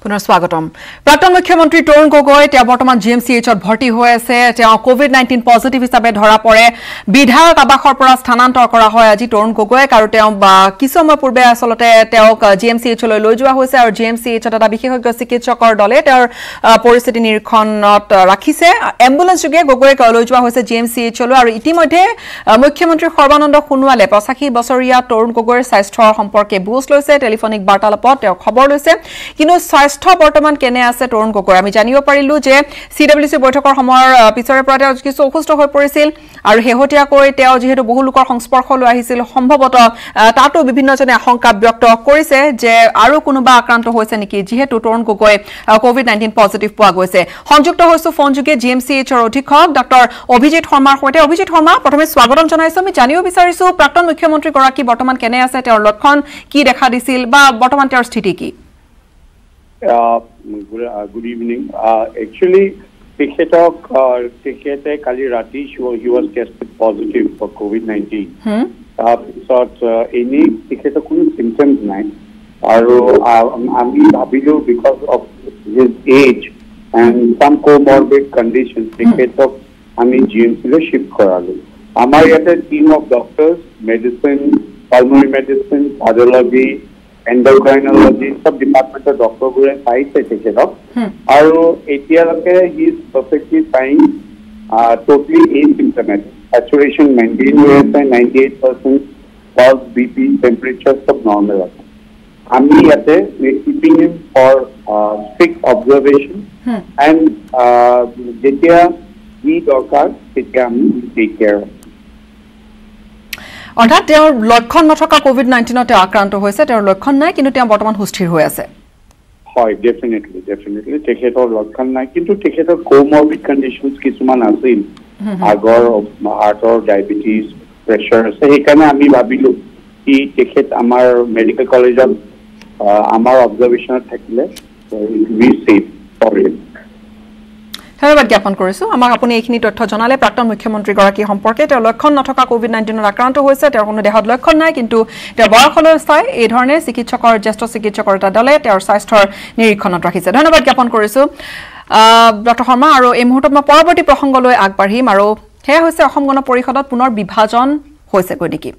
পুনৰ স্বাগতম প্ৰাক্তন মুখ্যমন্ত্ৰী তৰুণ গগৈ তেওঁ বৰ্তমান জিএমচিএইচত ভৰ্তি হৈ আছে তেওঁ কোভিড-19 পজিটিভ হিচাপে ধৰা পৰে বিধায়ক আবাসৰ পৰা স্থানান্তৰ কৰা হয় আজি তৰুণ গগৈক আৰু তেওঁ কিছু সময় পূৰ্বে আচলতে তেওঁক জিএমচিএইচলৈ লৈ যোৱা হৈছে আৰু জিএমচিএইচত এটা বিশেষজ্ঞ চিকিৎসকৰ দলে তেওঁৰ পৰিস্থিতি নিৰীক্ষণত ৰাখিছে এম্বুলেন্স যোগে গগৈক লৈ যোৱা হৈছে জিএমচিএইচলৈ আৰু ইতিমধ্যে মুখ্যমন্ত্ৰী সৰ্বানন্দ সোণোৱালে 85 বছৰীয়া তৰুণ গগৈৰ স্বাস্থ্যৰ সম্পৰ্কে বুজ লৈছে টেলিফোনিক বাৰ্তালাপত তেওঁ খবৰ লৈছে কিন্তু বৰ্তমান কেনে আছে তৰুণ গগৈ আমি জানিব পাৰিলো যে সিডব্লিউসি বৈঠকৰ সময়ৰ পিছৰে পৰা তেওঁ কিছু অসুস্থ হৈ পৰিছিল আৰু হেহতিয়াকৈ তেওঁ যেহেতু বহু লোকৰ সংস্পৰ্শলৈ আহিছিল সম্ভৱত তাতো বিভিন্নজনে আশংকা ব্যক্ত কৰিছে যে আৰু কোনোবা আক্ৰান্ত হৈছে নেকি যেহেতু তৰুণ গগৈ কোভিড-19 পজিটিভ পোৱা গৈছে সংযুক্ত হৈছো ফোন যোগে জিএমচিএইচৰ অধীক্ষক ডক্টৰ অভিজিত শৰ্মাৰ সৈতে অভিজিত শৰ্মা প্ৰথমে স্বাগতম জনাইছো আমি জানিব বিচাৰিছো প্ৰাক্তন মুখ্যমন্ত্ৰী গৰাকী বৰ্তমান কেনে আছে তেওঁৰ লক্ষণ কি দেখা দিছিল বা বৰ্তমান তেওঁৰ স্থিতি কি good evening. Actually, Tikhete Kali Rati, he was tested positive for COVID-19. So, any Tikhete symptoms nahi. Ami bhabilu because of his age and some comorbid conditions, Tikhete ami GMC lo shift koralu. Amar yate team of doctors, medicine, pulmonary medicine, cardiology, endocrinology, sub department of doctor gure saite take up aru etialake he is perfectly fine totally asymptomatic saturation maintained with 98% pulse bp temperature sub normal ami yate we keeping him for strict observation and jetia he dorkar tetia ami take care of অৰ্থাৎ তেওঁৰ লক্ষণ নথকা COVID-19 তে আক্ৰান্ত হৈছে তেওঁৰ লক্ষণ নাই কিন্তু তেওঁ বৰ্তমান সুস্থিৰ হৈ আছে হয় ডেফিনেটলি তেখেতৰ লক্ষণ নাই কিন্তু তেখেতৰ কোমৰবিড কণ্ডিশনছ কিছুমান আছিল আগৰ হাৰ্টৰ ডায়াবেটিছ প্ৰেছাৰ আছে সেইকাৰণে আমি ভাবিলো কি তেখেত আমাৰ মেডিকেল কলেজত আমাৰ অবজাৰভেশ্যনত থাকিলে উই সেভ ফৰ হিম ধন্যবাদ জ্ঞাপন কৰিছো আমাক আপুনি এইখিনি তথ্য জনালে প্ৰাক্তন মুখ্যমন্ত্ৰী গৰাকী সম্পৰ্কে তেওঁৰ লক্ষণ নথকা কোভিড-19 আক্ৰান্ত হৈছে তেওঁৰ কোনো দেহত লক্ষণ নাই কিন্তু তেওঁৰ বয়সলৈ চাই এই ধৰণে জ্যেষ্ঠ চিকিৎসকৰ এটা দলে তেওঁৰ স্বাস্থ্যৰ নিৰীক্ষণত ৰাখিছে ধন্যবাদ জ্ঞাপন কৰিছো ডক্টৰ শৰ্মা আৰু এই মুহূৰ্তত মই পৰৱৰ্তী প্ৰসংগলৈ আগবাঢ়িম আৰু সেয়া হৈছে অসম গণ পৰিষদত পুনৰ বিভাজন হৈছেগৈ নেকি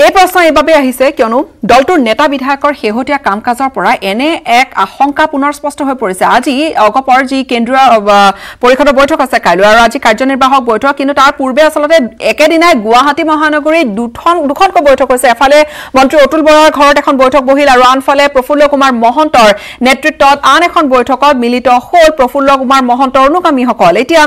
এই প্ৰশ্ন এইভাবে আহিছে কিয়নো দলটোৰ নেতা বিধায়কৰ শেহতীয়া কাম কাজৰ পৰা এনে এক আশংকা পুনৰ স্পষ্ট হৈ পৰিছে আজি অগপৰ যি কেন্দ্ৰীয় পৰিষদৰ বৈঠক আছে কাইলৈ আৰু আজি কাৰ্যনিৰ্বাহক বৈঠক কিন্তু তাৰ পূৰ্বে আচলতে একেদিনাই গুৱাহাটী মহানগৰী দুখনকৈ বৈঠক হৈছে এফালে মন্ত্ৰী অতুল বৰাৰ ঘৰত এখন বৈঠক বহিল আৰু আনফালে প্ৰফুল্ল কুমাৰ মহন্তৰ নেতৃত্বত আন এখন বৈঠকত মিলিত হ'ল প্ৰফুল্ল কুমাৰ মহন্তৰ অনুগামীসকল এতিয়া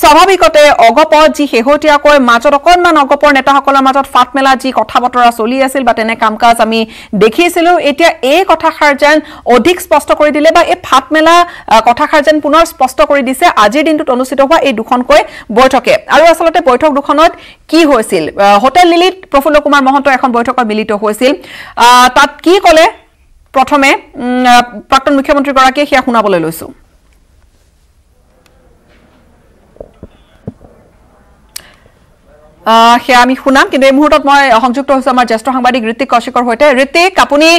স্বাভাৱিকতে অগপৰ যি শেহতীয়াকৈ মাজত অকণমান অগপৰ নেতাসকলৰ মাজত ফাট মেলা যি কথা চলি আছিল বা তেনে কাম কাজ আমি দেখিছিলো এতিয়া এই কথাষাৰ যেন অধিক স্পষ্ট কৰি দিলে বা এই ফাটমেলা কথাষাৰ যেন পুনৰ স্পষ্ট কৰি দিছে আজিৰ দিনটোত অনুষ্ঠিত হোৱা এই দুখনকৈ বৈঠকে আৰু আচলতে বৈঠক দুখনত কি হৈছিল হোটেল লিলিত প্ৰফুল্ল কুমাৰ মহন্ত এখন বৈঠকত মিলিত হৈছিল তাত কি ক'লে প্ৰথমে প্ৰাক্তন মুখ্যমন্ত্ৰী গৰাকীয়ে সেয়া শুনাবলৈ লৈছো সেয়া আমি শুনাম কিন্তু এই মুহূৰ্তত মই সংযুক্ত হৈছো আমাৰ জ্যেষ্ঠ সাংবাদিক ঋতিক কৌশিকৰ সৈতে ঋতিক আপুনি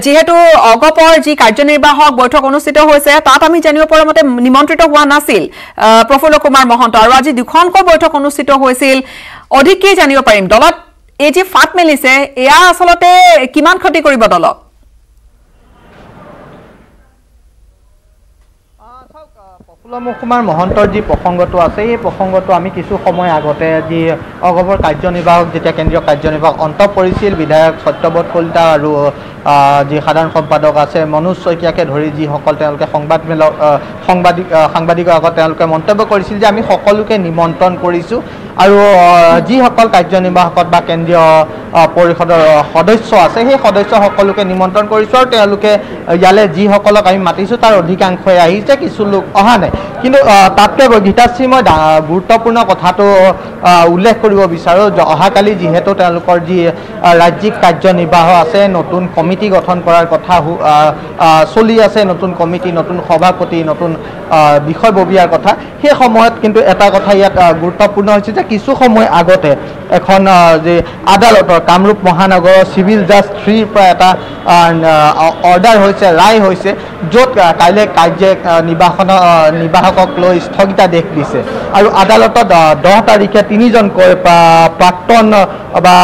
যেহেতু অগপৰ যি কাৰ্যনিৰ্বাহক বৈঠক অনুষ্ঠিত হৈছে তাত আমি জানিব পৰা মতে নিমন্ত্ৰিত হোৱা নাছিল প্ৰফুল্ল কুমাৰ মহন্ত আৰু আজি দুখনকৈ বৈঠক অনুষ্ঠিত হৈছিল অধিক কি জানিব পাৰিম দলত এই যে ফাট মেলিছে এয়া আচলতে কিমান ক্ষতি কৰিব দলক প্ৰফুল্ল কুমাৰ মহন্তৰ যি প্ৰসংগটো আছে এই প্ৰসংগটো আমি কিছু সময় আগতে যি অগপৰ কাৰ্যনিৰ্বাহক যেতিয়া কেন্দ্ৰীয় কাৰ্যনিৰ্বাহক অন্ত পৰিছিল বিধায়ক সত্যব্ৰত কলিতা আৰু যি সাধাৰণ সম্পাদক আছে মনোজ শইকীয়াকে ধৰি যিসকল তেওঁলোকে সাংবাদিকৰ আগত তেওঁলোকে মন্তব্য কৰিছিল যে আমি সকলোকে নিমন্ত্ৰণ কৰিছোঁ আৰু যিসকল কাৰ্যনিৰ্বাহকত বা কেন্দ্ৰীয় পৰিষদৰ সদস্য আছে সেই সদস্য সকলোকে নিমন্ত্ৰণ কৰিছোঁ আৰু তেওঁলোকে ইয়ালৈ যিসকলক আমি মাতিছোঁ তাৰ অধিকাংশই আহিছে কিছু লোক অহা নাই কিন্তু তাতকৈ গীতাশ্ৰী মই গুৰুত্বপূৰ্ণ কথাটো উল্লেখ কৰিব বিচাৰোঁ যে অহাকালি যিহেতু তেওঁলোকৰ যি ৰাজ্যিক কাৰ্যনিৰ্বাহ আছে নতুন কমিটি গঠন কৰাৰ কথা চলি আছে নতুন কমিটি নতুন সভাপতি নতুন বিষয়ববীয়াৰ কথা সেই সময়ত কিন্তু এটা কথা ইয়াত গুৰুত্বপূৰ্ণ হৈছে যে কিছু সময় আগতে এখন যে আদালতৰ কামৰূপ মহানগৰৰ চিভিল জাজ 3ৰ পৰা এটা অৰ্ডাৰ হৈছে ৰায় হৈছে য'ত কাইলৈ নিৰ্বাহকক লৈ স্থগিতাদেশ দিছে আৰু আদালতত 10 তাৰিখে 3জনকৈ প্ৰাক্তন বা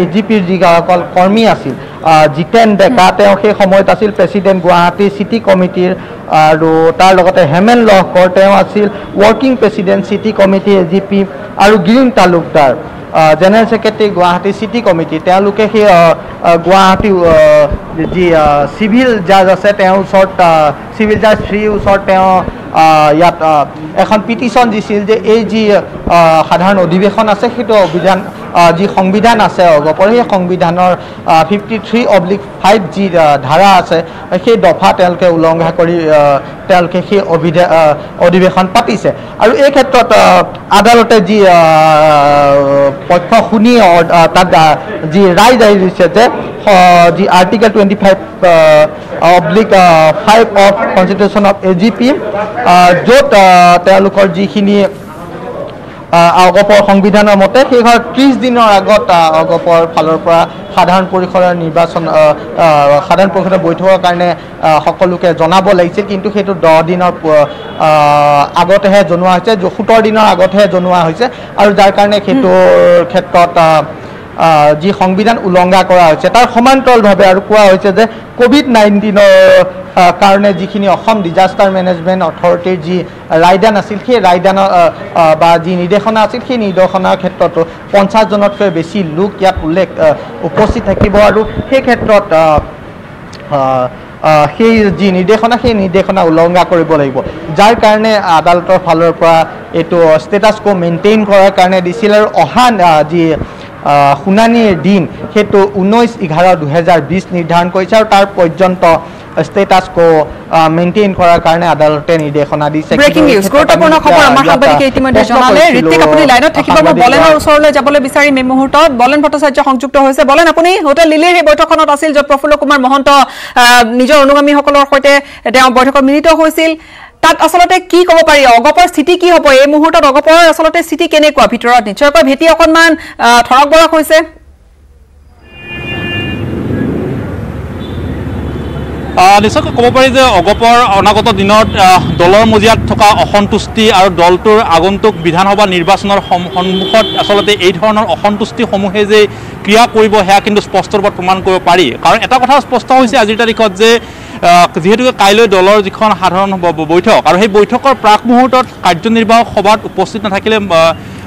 এজিপিৰ যিসকল কৰ্মী আছিল জিতেন ডেকা তেওঁ সেই সময়ত আছিল প্ৰেচিডেণ্ট গুৱাহাটী চিটি কমিটিৰ আৰু তাৰ লগতে হেমেন লহকৰ তেওঁ আছিল working president city committee AGP আৰু Girin Talukdar general secretary Guwahati city committee তেওঁলোকে সেই গুৱাহাটী যি চিভিল জাজ আছে তেওঁৰ ওচৰত চিভিল জাজ 3ৰ ওচৰত তেওঁ ইয়াত এখন পিটিশ্যন দিছিল যে এই যি সাধাৰণ অধিৱেশন আছে সেইটো অভিধান যি সংবিধান আছে অগপৰ সেই সংবিধানৰ 53/5 যি ধাৰা আছে সেই দফা তেওঁলোকে উলংঘা কৰি তেওঁলোকে সেই অধিৱেশন পাতিছে আৰু এই ক্ষেত্ৰত আদালতে যি পক্ষ শুনি তাত যি ৰায় জাৰি দিছে যে যি article 25/5 of constitution of AGP য'ত তেওঁলোকৰ যিখিনি অগপৰ সংবিধানৰ মতে সেই 30 দিনৰ আগত অগপৰ ফালৰ পৰা সাধাৰণ পৰিষদৰ বৈঠকৰ কাৰণে সকলোকে জনাব লাগিছিল কিন্তু সেইটো 10 দিনৰ আগতেহে জনোৱা হৈছে 17 দিনৰ আগতেহে জনোৱা হৈছে আৰু যাৰ কাৰণে সেইটোৰ ক্ষেত্ৰত যি সংবিধান উলংঘা কৰা হৈছে তাৰ সমান্তৰালভাৱে আৰু কোৱা হৈছে যে COVID-19ৰ কাৰণে যিখিনি অসম ডিজাষ্টাৰ মেনেজমেণ্ট অথৰিটিৰ যি ৰায়দান আছিল সেই ৰায়দানৰ বা যি নিৰ্দেশনা আছিল সেই নিৰ্দেশনাৰ ক্ষেত্ৰতো 50জনতকৈ বেছি লোক ইয়াত উপস্থিত থাকিব আৰু সেই ক্ষেত্ৰত সেই যি নিৰ্দেশনা উলংঘা কৰিব লাগিব যাৰ কাৰণে আদালতৰ ফালৰ পৰা এইটো ষ্টেটাছ কো মেইনটেইন কৰাৰ কাৰণে দিছিল আৰু অহা যি শুনানিৰ দিন সেইটো 19/11/2020 নিৰ্ধাৰণ কৰিছে আৰু তাৰ পৰ্যন্ত ষ্টেটাছ কো মেইনটেইন কৰাৰ কাৰণে আদালতে নিৰ্দেশনা দিছে ব্ৰেকিং নিউজ গুৰুত্বপূৰ্ণ খবৰ আমাৰ সাংবাদিকে ইতিমধ্যে জনালে ঋতিক আপুনি লাইনত থাকিব মই বলেনৰ ওচৰলৈ যাবলৈ বিচাৰিম এই মুহূৰ্তত বলেন ভট্টাচাৰ্য সংযুক্ত হৈছে বলেন আপুনি হোটেল লিলিৰ এই বৈঠকখনত আছিল য'ত প্ৰফুল্ল কুমাৰ মহন্ত নিজৰ অনুগামীসকলৰ সৈতে তেওঁ বৈঠকত মিলিত হৈছিল তাত আসলতে কি ক'ব পাৰি অগপৰ স্থিতি কি হ'ব এই মুহূৰ্তত অগপৰ আসলতে স্থিতি কেনেকুৱা ভিতৰত নিশ্চয়কৈ ভেটি অকণমান থৰক বৰক হৈছে নিশ্চয়কৈ ক'ব পাৰি যে অগপৰ অনাগত দিনত দলৰ মজিয়াত থকা অসন্তুষ্টি আৰু দলটোৰ আগন্তুক বিধানসভা নিৰ্বাচনৰ সন্মুখত আচলতে এই ধৰণৰ অসন্তুষ্টিসমূহে যে ক্ৰিয়া কৰিব সেয়া কিন্তু স্পষ্ট ৰূপত প্ৰমাণ কৰিব পাৰি কাৰণ এটা কথা স্পষ্ট হৈছে আজিৰ তাৰিখত যে যিহেতুকে কাইলৈ দলৰ যিখন সাধাৰণ বৈঠক আৰু সেই বৈঠকৰ প্ৰাক মুহূৰ্তত কাৰ্যনিৰ্বাহক সভাত উপস্থিত নাথাকিলে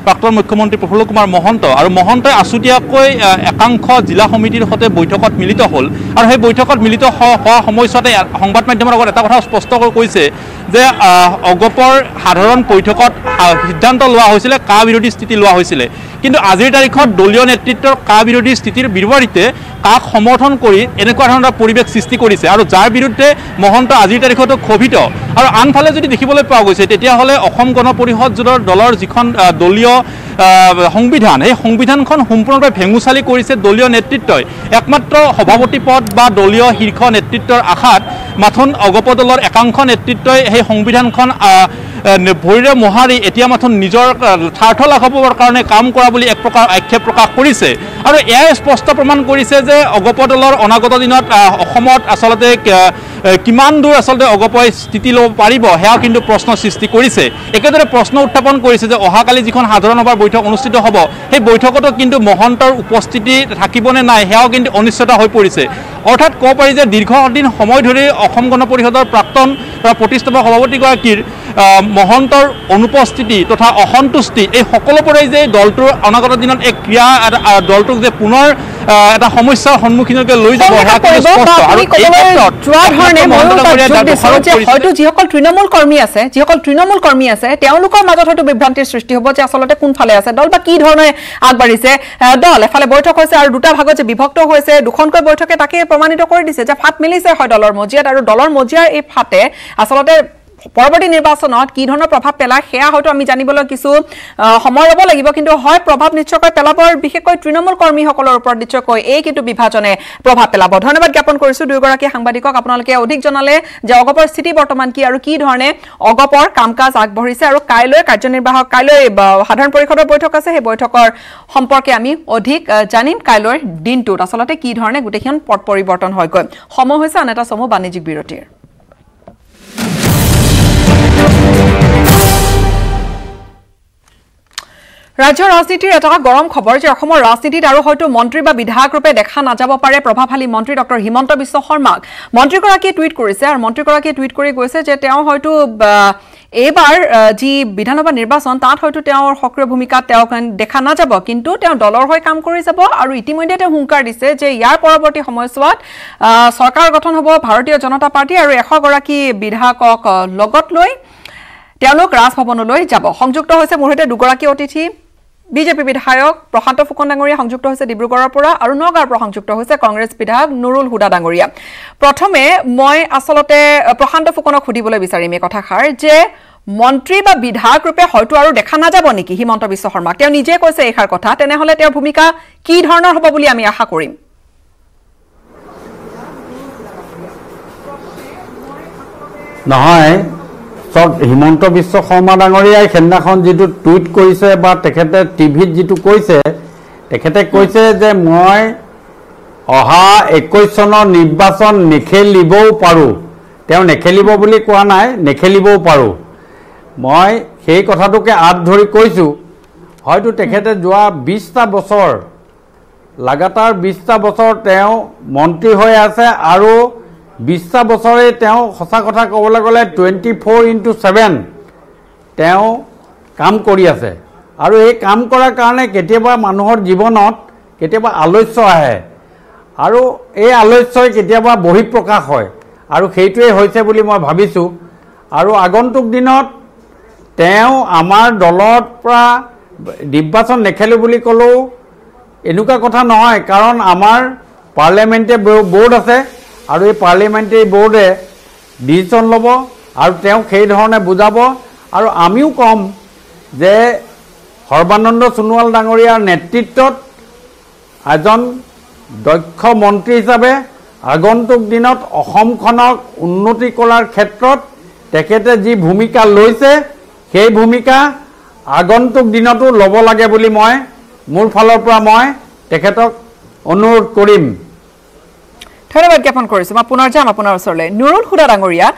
প্ৰাক্তন মুখ্যমন্ত্ৰী প্ৰফুল্ল কুমাৰ মহন্ত আৰু মহন্তই আছুতীয়াকৈ একাংশ জিলা সমিতিৰ সৈতে বৈঠকত মিলিত হ'ল আৰু সেই বৈঠকত মিলিত হোৱাৰ সময়ছোৱাতে সংবাদ মাধ্যমৰ আগত এটা কথা স্পষ্ট কৰি কৈছে যে অগপৰ সাধাৰণ বৈঠকত সিদ্ধান্ত লোৱা হৈছিলে কা বিৰোধী স্থিতি লোৱা হৈছিলে কিন্তু আজিৰ তাৰিখত দলীয় নেতৃত্বৰ কা বিৰোধী স্থিতিৰ বিপৰীতে কাক সমৰ্থন কৰি এনেকুৱা ধৰণৰ পৰিৱেশ সৃষ্টি কৰিছে আৰু যাৰ বিৰুদ্ধে মহন্ত আজিৰ তাৰিখতো ক্ষোভিত আৰু আনফালে যদি দেখিবলৈ পোৱা গৈছে তেতিয়াহ'লে অসম গণ পৰিষদ দলৰ যিখন দলীয় সংবিধান এই সংবিধানখন সম্পূৰ্ণৰূপে ভেঙুচালি কৰিছে দলীয় নেতৃত্বই একমাত্ৰ সভাপতি পদ বা দলীয় শীৰ্ষ নেতৃত্বৰ আশাত মাথোন অগপ দলৰ একাংশ নেতৃত্বই সেই সংবিধানখন ভৰিৰে মোহাৰি এতিয়া মাথোন নিজৰ স্বাৰ্থ লাঘবৰ কাৰণে কাম কৰা বুলি এক প্ৰকাৰ আক্ষেপ প্ৰকাশ কৰিছে আৰু এয়াই স্পষ্ট প্ৰমাণ কৰিছে যে অগপ দলৰ অনাগত দিনত অসমত আচলতে কিমান দূৰ আচলতে অগপই স্থিতি ল'ব পাৰিব সেয়াও কিন্তু প্ৰশ্ন সৃষ্টি কৰিছে একেদৰে প্ৰশ্ন উত্থাপন কৰিছে যে অহাকালি যিখন সাধাৰণ সভাৰ বৈঠক অনুষ্ঠিত হ'ব সেই বৈঠকতো কিন্তু মহন্তৰ উপস্থিতি থাকিবনে নাই সেয়াও কিন্তু অনিশ্চয়তা হৈ পৰিছে অৰ্থাৎ ক'ব পাৰি যে দীৰ্ঘদিন সময় ধৰি অসম গণ পৰিষদৰ প্ৰাক্তন প্ৰতিষ্ঠাপক সভাপতিগৰাকীৰ মহন্তৰ অনুপস্থিতি তথা অসন্তুষ্টি এই সকলোবোৰেই যে দলটোৰ অনাগত দিনত এক ক্ৰিয়া দলটোক যে পুনৰ এটা সমস্যাৰ সন্মুখীনলৈ লৈ যাব হয়তো যিসকল তৃণমূল কৰ্মী আছে তেওঁলোকৰ মাজত হয়তো বিভ্ৰান্তিৰ সৃষ্টি হ'ব যে আচলতে কোনফালে আছে দল বা কি ধৰণে আগবাঢ়িছে দল এফালে বৈঠক হৈছে আৰু দুটা ভাগত যে বিভক্ত হৈছে দুখনকৈ বৈঠকে তাকে প্ৰমাণিত কৰি দিছে যে ফাট মিলিছে হয় দলৰ মজিয়াত আৰু দলৰ মজিয়াৰ এই ফাটে আচলতে পৰৱৰ্তী নিৰ্বাচনত কি ধৰণৰ প্ৰভাৱ পেলায় সেয়া হয়তো আমি জানিবলৈ কিছু সময় ল'ব লাগিব কিন্তু হয় প্ৰভাৱ নিশ্চয়কৈ পেলাব বিশেষকৈ তৃণমূল কৰ্মীসকলৰ ওপৰত নিশ্চয়কৈ এই কিন্তু বিভাজনে প্ৰভাৱ পেলাব ধন্যবাদ জ্ঞাপন কৰিছোঁ দুয়োগৰাকী সাংবাদিকক আপোনালোকে অধিক জনালে যে অগপৰ স্থিতি বৰ্তমান কি আৰু কি ধৰণে অগপৰ কাম কাজ আগবঢ়িছে আৰু কাইলৈ কাৰ্যনিৰ্বাহক কাইলৈ সাধাৰণ পৰিষদৰ বৈঠক আছে সেই বৈঠকৰ সম্পৰ্কে আমি অধিক জানিম কাইলৈৰ দিনটোত আচলতে কি ধৰণে গোটেইখন পট পৰিৱৰ্তন হয়গৈ সময় হৈছে আন এটা চমু বাণিজ্যিক বিৰতিৰ ৰাজ্যৰ ৰাজনীতিৰ এটা গৰম খবৰ যে অসমৰ ৰাজনীতিত আৰু হয়তো মন্ত্ৰী বা বিধায়ক ৰূপে দেখা নাযাব পাৰে প্ৰভাৱশালী মন্ত্ৰী ডক্টৰ হিমন্ত বিশ্ব শৰ্মাক মন্ত্ৰীগৰাকীয়ে টুইট কৰিছে আৰু মন্ত্ৰীগৰাকীয়ে টুইট কৰি কৈছে যে তেওঁ হয়তো এইবাৰ যি বিধানসভা নিৰ্বাচন তাত হয়তো তেওঁৰ সক্ৰিয় ভূমিকাত তেওঁক দেখা নাযাব কিন্তু তেওঁ দলৰ হৈ কাম কৰি যাব আৰু ইতিমধ্যে তেওঁ হুংকাৰ দিছে যে ইয়াৰ পৰৱৰ্তী সময়ছোৱাত চৰকাৰ গঠন হ'ব ভাৰতীয় জনতা পাৰ্টি আৰু 100 গৰাকী বিধায়কক লগত লৈ তেওঁলোক ৰাজভৱনলৈ যাব সংযুক্ত হৈছে মোৰ সৈতে দুগৰাকী অতিথি বিজেপি বিধায়ক প্ৰশান্ত ফুকন ডাঙৰীয়া সংযুক্ত হৈছে ডিব্ৰুগড়ৰ পৰা আৰু নগাঁৱৰ পৰা সংযুক্ত হৈছে কংগ্ৰেছ বিধায়ক নুৰুল হুদা ডাঙৰীয়া প্ৰথমে মই আচলতে প্ৰশান্ত ফুকনক সুধিবলৈ বিচাৰিম এই কথাষাৰ যে মন্ত্ৰী বা বিধায়ক ৰূপে হয়তো আৰু দেখা নাযাব নেকি হিমন্ত বিশ্ব শৰ্মাক তেওঁ নিজে কৈছে এইষাৰ কথা তেনেহলে তেওঁৰ ভূমিকা কি ধৰণৰ হ'ব বুলি আমি আশা কৰিম নহয় হিমন্ত বিশ্ব শৰ্মা ডাঙৰীয়াই সেদিনাখন যিটো টুইট কৰিছে বা তেখেতে টিভিত যিটো কৈছে তেখেতে কৈছে যে মই অহা 21 চনৰ নিৰ্বাচন নেখেলিবও পাৰোঁ তেওঁ নেখেলিব বুলি কোৱা নাই নেখেলিবও পাৰোঁ মই সেই কথাটোকে আঁত ধৰি কৈছোঁ হয়তো তেখেতে যোৱা 20টা বছৰ লাগাতাৰ 20টা বছৰ তেওঁ মন্ত্ৰী হৈ আছে আৰু 20টা বছৰে তেওঁ সঁচা কথা ক'বলৈ গ'লে 24/7 তেওঁ কাম কৰি আছে আৰু এই কাম কৰাৰ কাৰণে কেতিয়াবা মানুহৰ জীৱনত কেতিয়াবা আলস্য আহে আৰু এই আলস্যই কেতিয়াবা বহিঃপ্ৰকাশ হয় আৰু সেইটোৱে হৈছে বুলি মই ভাবিছোঁ আৰু আগন্তুক দিনত তেওঁ আমাৰ দলৰ পৰা নিৰ্বাচন নেখেলো বুলি ক'লেও এনেকুৱা কথা নহয় কাৰণ আমাৰ পাৰ্লিয়ামেণ্টাৰী বোৰ্ড আছে আৰু এই পাৰ্লিয়ামেণ্টাৰী বোৰ্ডে ডিচিশ্যন ল'ব আৰু তেওঁ সেই ধৰণে বুজাব আৰু আমিও ক'ম যে সৰ্বানন্দ সোণোৱাল ডাঙৰীয়াৰ নেতৃত্বত এজন দক্ষ মন্ত্ৰী হিচাপে আগন্তুক দিনত অসমখনক উন্নতি কৰাৰ ক্ষেত্ৰত তেখেতে যি ভূমিকা লৈছে সেই ভূমিকা আগন্তুক দিনতো ল'ব লাগে বুলি মই মোৰ ফালৰ পৰা মই তেখেতক অনুৰোধ কৰিম ধন্যবাদ জ্ঞাপন কৰিছোঁ মই পুনৰ যাম আপোনাৰ ওচৰলৈ নুৰুল হুদা ডাঙৰীয়া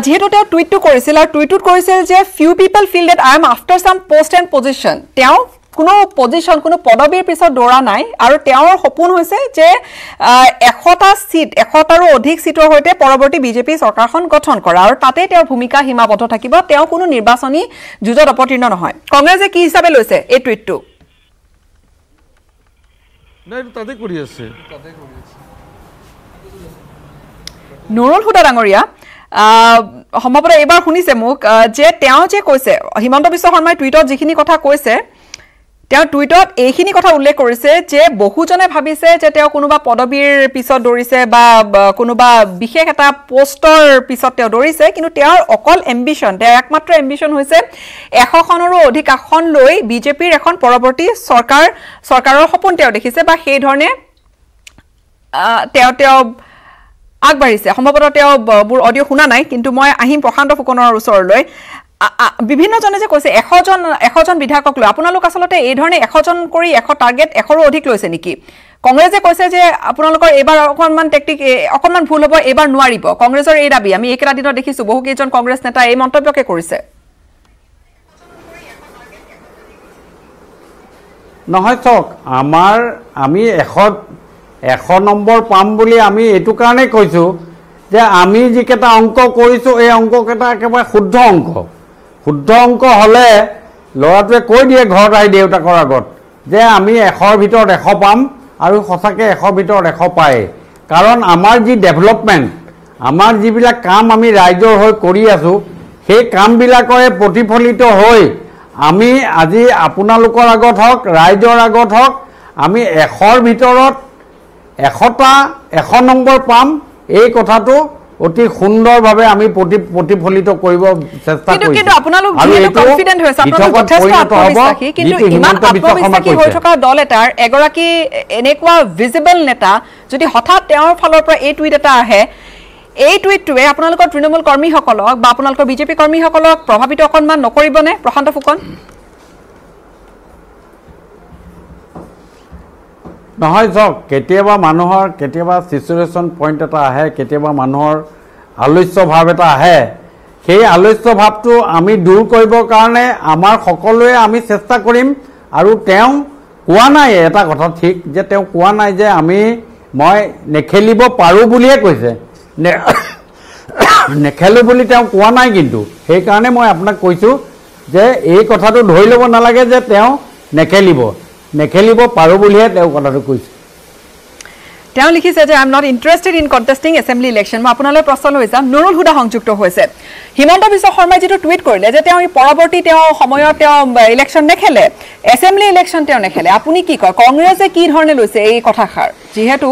যেহেতু তেওঁ টুইটটো কৰিছিল আৰু টুইটটোত কৈছিল যে few people feel that I am after some post and position তেওঁ কোনো পজিশ্যন কোনো পদবীৰ পিছত দৌৰা নাই আৰু তেওঁৰ সপোন হৈছে যে 100টা সিট 100টাৰো অধিক সিটৰ সৈতে পৰৱৰ্তী বিজেপি চৰকাৰখন গঠন কৰা আৰু তাতে তেওঁৰ ভূমিকা সীমাবদ্ধ থাকিব তেওঁ কোনো নিৰ্বাচনী যুঁজত অৱতীৰ্ণ নহয় কংগ্ৰেছে কি হিচাপে লৈছে এই টুইটটো তাতে কৰি আছে নুৰুল হুদা ডাঙৰীয়া সম্ভৱতঃ এইবাৰ শুনিছে মোক যে তেওঁ যে কৈছে হিমন্ত বিশ্ব শৰ্মাই টুইটত যিখিনি কথা কৈছে তেওঁ টুইটত এইখিনি কথা উল্লেখ কৰিছে যে বহুজনে ভাবিছে যে তেওঁ কোনোবা পদবীৰ পিছত দৌৰিছে বা কোনোবা বিশেষ এটা পোষ্টৰ পিছত তেওঁ দৌৰিছে কিন্তু তেওঁৰ অকল এম্বিশ্যন তেওঁৰ একমাত্ৰ এম্বিশ্যন হৈছে 100খনৰো অধিক আসন লৈ বিজেপিৰ এখন পৰৱৰ্তী চৰকাৰৰ সপোন তেওঁ দেখিছে বা সেই ধৰণে তেওঁ আগবাঢ়িছে সম্ভৱতঃ তেওঁ মোৰ অডিঅ' শুনা নাই কিন্তু মই আহিম প্ৰশান্ত ফুকনৰ ওচৰলৈ বিভিন্নজনে যে কৈছে 100জন বিধায়কক লৈ আপোনালোক আচলতে এই ধৰণে 100জন কৰি 100 টাৰ্গেট 100ৰো অধিক লৈছে নেকি কংগ্ৰেছে কৈছে যে আপোনালোকৰ এবাৰ অকণমান টেকটিক অকণমান ভুল হ'ব, এবাৰ নোৱাৰিব। কংগ্ৰেছৰ এই দাবী আমি এইকেইটা দিনত দেখিছোঁ বহুকেইজন কংগ্ৰেছ নেতা এই মন্তব্যকে কৰিছে। নহয় চাওক, আমি 100 নম্বৰ পাম বুলি আমি এইটো কাৰণেই কৈছোঁ যে আমি যিকেইটা অংক কৰিছোঁ এই অংককেইটা একেবাৰে শুদ্ধ অংক। শুদ্ধ অংক হ'লে ল'ৰাটোৱে কৈ দিয়ে ঘৰত আহি দেউতাকৰ আগত যে আমি 100ৰ ভিতৰত 100 পাম, আৰু সঁচাকৈ 100ৰ ভিতৰত 100 পায়। কাৰণ আমাৰ যি ডেভেলপমেণ্ট, আমাৰ যিবিলাক কাম আমি ৰাইজৰ হৈ কৰি আছোঁ, সেই কামবিলাকৰে প্ৰতিফলিত হৈ আমি আজি আপোনালোকৰ আগত হওক, ৰাইজৰ আগত হওক, আমি 100ৰ ভিতৰত 100 নম্বৰ পাম, এই কথাটো অতি সুন্দৰভাৱে আমি প্ৰতিফলিত কৰিব চেষ্টা কৰিছোঁ। কিন্তু আপোনালোক যিহেতু কনফিডেন্ট হৈছে, আপোনালোক যথেষ্ট আত্মবিশ্বাসী, কিন্তু ইমান আত্মবিশ্বাসী হৈ থকা দল এটাৰ এগৰাকী এনেকুৱা ভিজিবল নেতা যদি হঠাৎ তেওঁৰ ফালৰ পৰা এই টুইট এটা আহে, এই টুইটটোৱে আপোনালোকৰ তৃণমূল কৰ্মীসকলক বা আপোনালোকৰ বিজেপি কৰ্মীসকলক প্ৰভাৱিত অকণমান নকৰিবনে প্ৰশান্ত ফুকন? নহয় চাওক, কেতিয়াবা চিচুৱেশ্যন পইণ্ট এটা আহে, কেতিয়াবা মানুহৰ আলস্য ভাৱ এটা আহে। সেই আলস্য ভাৱটো আমি দূৰ কৰিবৰ কাৰণে আমাৰ সকলোৱে আমি চেষ্টা কৰিম। আৰু তেওঁ কোৱা নাই এটা কথা ঠিক, যে তেওঁ কোৱা নাই যে মই নেখেলিব পাৰোঁ বুলিয়ে কৈছে, নেখেলোঁ বুলি তেওঁ কোৱা নাই। কিন্তু সেইকাৰণে মই আপোনাক কৈছোঁ যে এই কথাটো ধৰি ল'ব নালাগে যে তেওঁ নেখেলিব পাৰোঁ বুলিহে তেওঁ কথাটো কৈছে। তেওঁ লিখিছে যে I am not interested in contesting assembly election. মই আপোনালৈ প্ৰশ্ন লৈ যাম। নুৰুল হুদা সংযুক্ত হৈছে। হিমন্ত বিশ্ব শৰ্মাই যিটো টুইট কৰিলে যে তেওঁ পৰৱৰ্তী সময়ত তেওঁ ইলেকশ্যন নেখেলে, এছেম্বলি ইলেকশ্যন তেওঁ নেখেলে, আপুনি কি কয়? কংগ্ৰেছে কি ধৰণে লৈছে এই কথাষাৰ, যিহেতু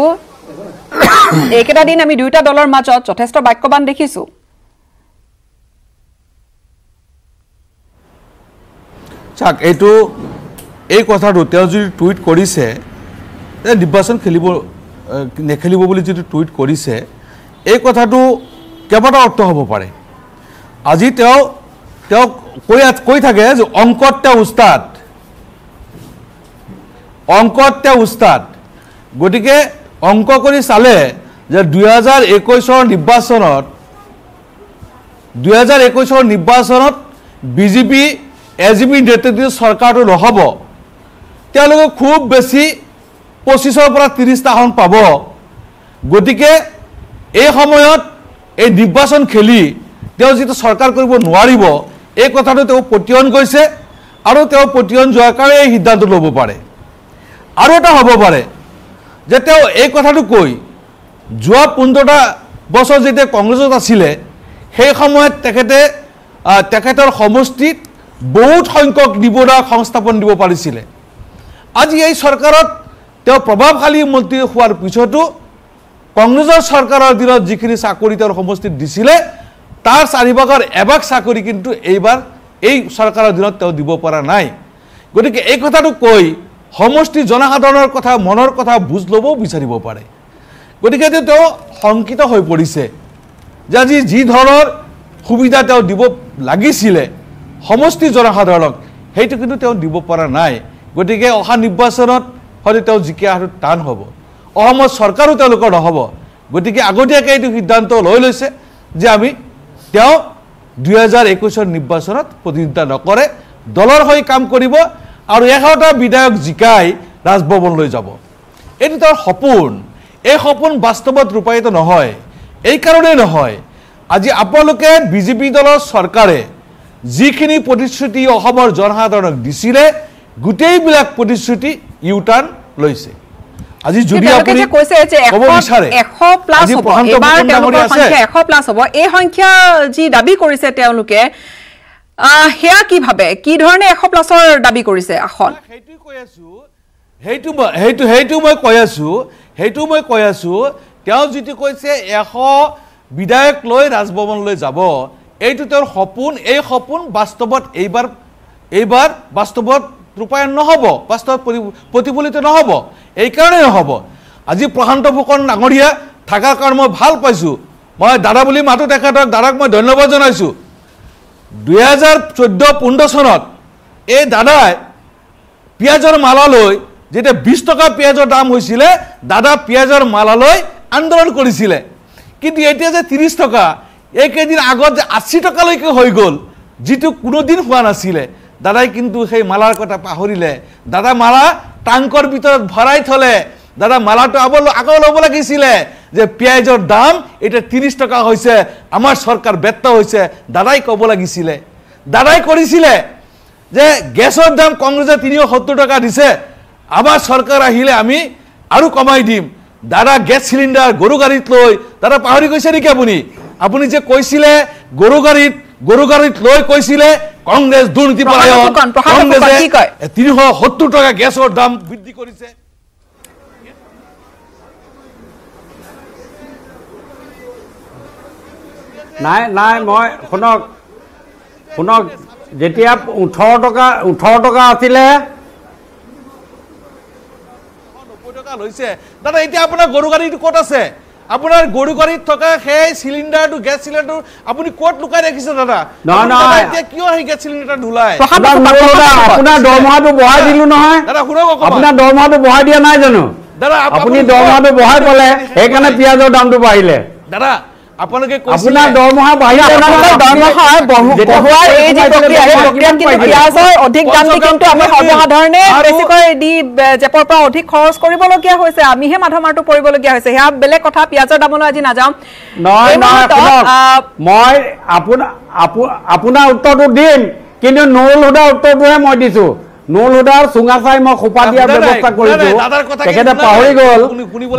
এইকেইটা দিন আমি দুয়োটা দলৰ মাজত যথেষ্ট বাক্যবান দেখিছোঁ? চাওক, এই কথাটো তেওঁ যদি টুইট কৰিছে, নিৰ্বাচন নেখেলিব বুলি যিটো টুইট কৰিছে, এই কথাটো কেইবাটাও অৰ্থ হ'ব পাৰে। আজি তেওঁ কৈ থাকে যে অংকত তেওঁ উস্তাদ। গতিকে অংক কৰি চালে যে 2021 নিৰ্বাচনত বিজেপি এজিপি নেতৃত্বত চৰকাৰটো নহ'ব, তেওঁলোকে খুব বেছি 25ৰ পৰা 30টা আসন পাব। গতিকে এই সময়ত এই নিৰ্বাচন খেলি তেওঁ যিটো চৰকাৰ কৰিব নোৱাৰিব, এই কথাটো তেওঁ পতিয়ন কৰিছে। আৰু তেওঁ পতিয়ন যোৱাৰ কাৰণে এই সিদ্ধান্ত ল'ব পাৰে। আৰু এটা হ'ব পাৰে যে তেওঁ এই কথাটো কৈ যোৱা 15টা বছৰ যেতিয়া কংগ্ৰেছত আছিলে, সেই সময়ত তেখেতৰ সমষ্টিত বহুত সংখ্যক নিবনুৱা সংস্থাপন দিব পাৰিছিলে। আজি এই চৰকাৰত তেওঁ প্ৰভাৱশালী মন্ত্ৰী হোৱাৰ পিছতো কংগ্ৰেছৰ চৰকাৰৰ দিনত যিখিনি চাকৰি তেওঁৰ সমষ্টিত দিছিলে, তাৰ 4ভাগৰ 1ভাগ চাকৰি কিন্তু এইবাৰ এই চৰকাৰৰ দিনত তেওঁ দিব পৰা নাই। গতিকে এই কথাটো কৈ সমষ্টি জনসাধাৰণৰ কথা, মনৰ কথা বুজ ল'বও বিচাৰিব পাৰে। গতিকে তেওঁ শংকিত হৈ পৰিছে যে আজি যি ধৰণৰ সুবিধা তেওঁ দিব লাগিছিলে সমষ্টি জনসাধাৰণক, সেইটো কিন্তু তেওঁ দিব পৰা নাই। গতিকে অহা নিৰ্বাচনত হয়তো তেওঁ জিকা আৰু টান হ'ব, অসমত চৰকাৰো তেওঁলোকৰ নহ'ব। গতিকে আগতীয়াকৈ এইটো সিদ্ধান্ত লৈ লৈছে যে তেওঁ 2021 নিৰ্বাচনত প্ৰতিদ্বন্দ্বিতা নকৰে, দলৰ হৈ কাম কৰিব আৰু 100টা বিধায়ক জিকাই ৰাজভৱনলৈ যাব। এইটো তেওঁৰ সপোন। এই সপোন বাস্তৱত ৰূপায়িত নহয়। এই কাৰণেই নহয়, আজি আপোনালোকে বিজেপি দলৰ চৰকাৰে যিখিনি প্ৰতিশ্ৰুতি অসমৰ জনসাধাৰণক দিছিলে, গোটেইবিলাক প্ৰতিশ্ৰুতি ইউটাৰ্ণ লৈছে। আজি যদি আপুনি কৈছে যে 100+ হ'ব, এবাৰ তেওঁলোকৰ সংখ্যা 100+ হ'ব, এই সংখ্যা যি দাবী কৰিছে তেওঁলোকে, সেয়া কি ভাবে, কি ধৰণে 100+ৰ দাবী কৰিছে আসন? সেইটো মই কৈ আছো তেওঁ যিটো কৈছে 100 বিধায়ক লৈ ৰাজভৱনলৈ যাব, এইটো তেওঁৰ সপোন। এই সপোন বাস্তৱত এইবাৰ বাস্তৱত ৰূপায়ণ নহ'ব, বাস্তৱত প্ৰতিফলিত নহ'ব। এইকাৰণে নহ'ব, আজি প্ৰশান্ত ফুকন ডাঙৰীয়া থকাৰ কাৰণে মই ভাল পাইছোঁ। মই দাদা বুলি মাতো তেখেতক, দাদাক মই ধন্যবাদ জনাইছোঁ। 2014-15 চনত এই দাদাই পিঁয়াজৰ মালা লৈ যেতিয়া 20 টকা পিঁয়াজৰ দাম হৈছিলে দাদা পিঁয়াজৰ মালালৈ আন্দোলন কৰিছিলে কিন্তু এতিয়া যে 30 টকা এইকেইদিন আগত যে 80 টকালৈকে হৈ গ'ল যিটো কোনোদিন হোৱা নাছিলে দাদাই কিন্তু সেই মালাৰ কথা পাহৰিলে দাদা মালা টাংকৰ ভিতৰত ভৰাই থলে দাদা মালাটো আকৌ ল'ব লাগিছিলে যে পিঁয়াজৰ দাম এটা 30 টকা হৈছে আমাৰ চৰকাৰ ব্যৰ্থ হৈছে দাদাই ক'ব লাগিছিলে দাদাই কৰিছিলে যে গেছৰ দাম কংগ্ৰেছে 370 টকা দিছে আমাৰ চৰকাৰ আহিলে আমি আৰু কমাই দিম দাদা গেছ সিলিন্ডাৰ গৰু গাড়ীত লৈ দাদা পাহৰি গৈছে নেকি আপুনি যে কৈছিলে গৰু গাড়ীত লৈ কৈছিলে কংগ্ৰেছ দুৰ্নীতি পৰায়ণ কংগ্ৰেছে 370 টকা গেছৰ দাম বৃদ্ধি কৰিছে নাই মই শুনক যেতিয়া 18 টকা আছিলে 90 টকা লৈছে দাদা এতিয়া আপোনাৰ গৰু গাড়ীটো ক'ত আছে আপোনাৰ গৰু গাড়ীত থকা সেই সিলিন্ডাৰটো গেছ সিলিন্ডাৰটো আপুনি ক'ত লুকাই ৰাখিছে দাদা নহয় এতিয়া কিয় সেই গেছ সিলিন্ডাৰ ঢুলাই আপোনাৰ দৰমহাটো বঢ়াই দিলো নহয় দাদা শুনক আপোনাৰ দৰমহাটো বঢ়াই দিয়া নাই জানো দাদা আপুনি দৰমহাটো বঢ়াই পালে সেইকাৰণে পিঁয়াজৰ দামটো বাঢ়িলে দাদা আপোনালোকে আপোনাৰ দৰমহা বাঢ়িলে দৰমহাৰ বঢ়োৱাৰ এই যে প্ৰক্ৰিয়া কিন্তু পিঁয়াজৰ অধিক দাম দি কিন্তু আমি সৰ্বসাধাৰণে বেছিকৈ দি জেপৰ পৰা অধিক খৰচ কৰিবলগীয়া হৈছে আমিহে মাধমাৰটো পৰিবলগীয়া হৈছে সেয়া বেলেগ কথা পিঁয়াজৰ দামলৈ আজি নাযাওঁ মই আপোনাৰ উত্তৰটো দিম কিন্তু নুৰুল হুদাৰ উত্তৰটোহে মই দিছো নুৰুল হুদাৰ চুঙা চাই মই খোপা দিয়াৰ ব্যৱস্থা কৰিছো তেখেতে পাহৰি গ'ল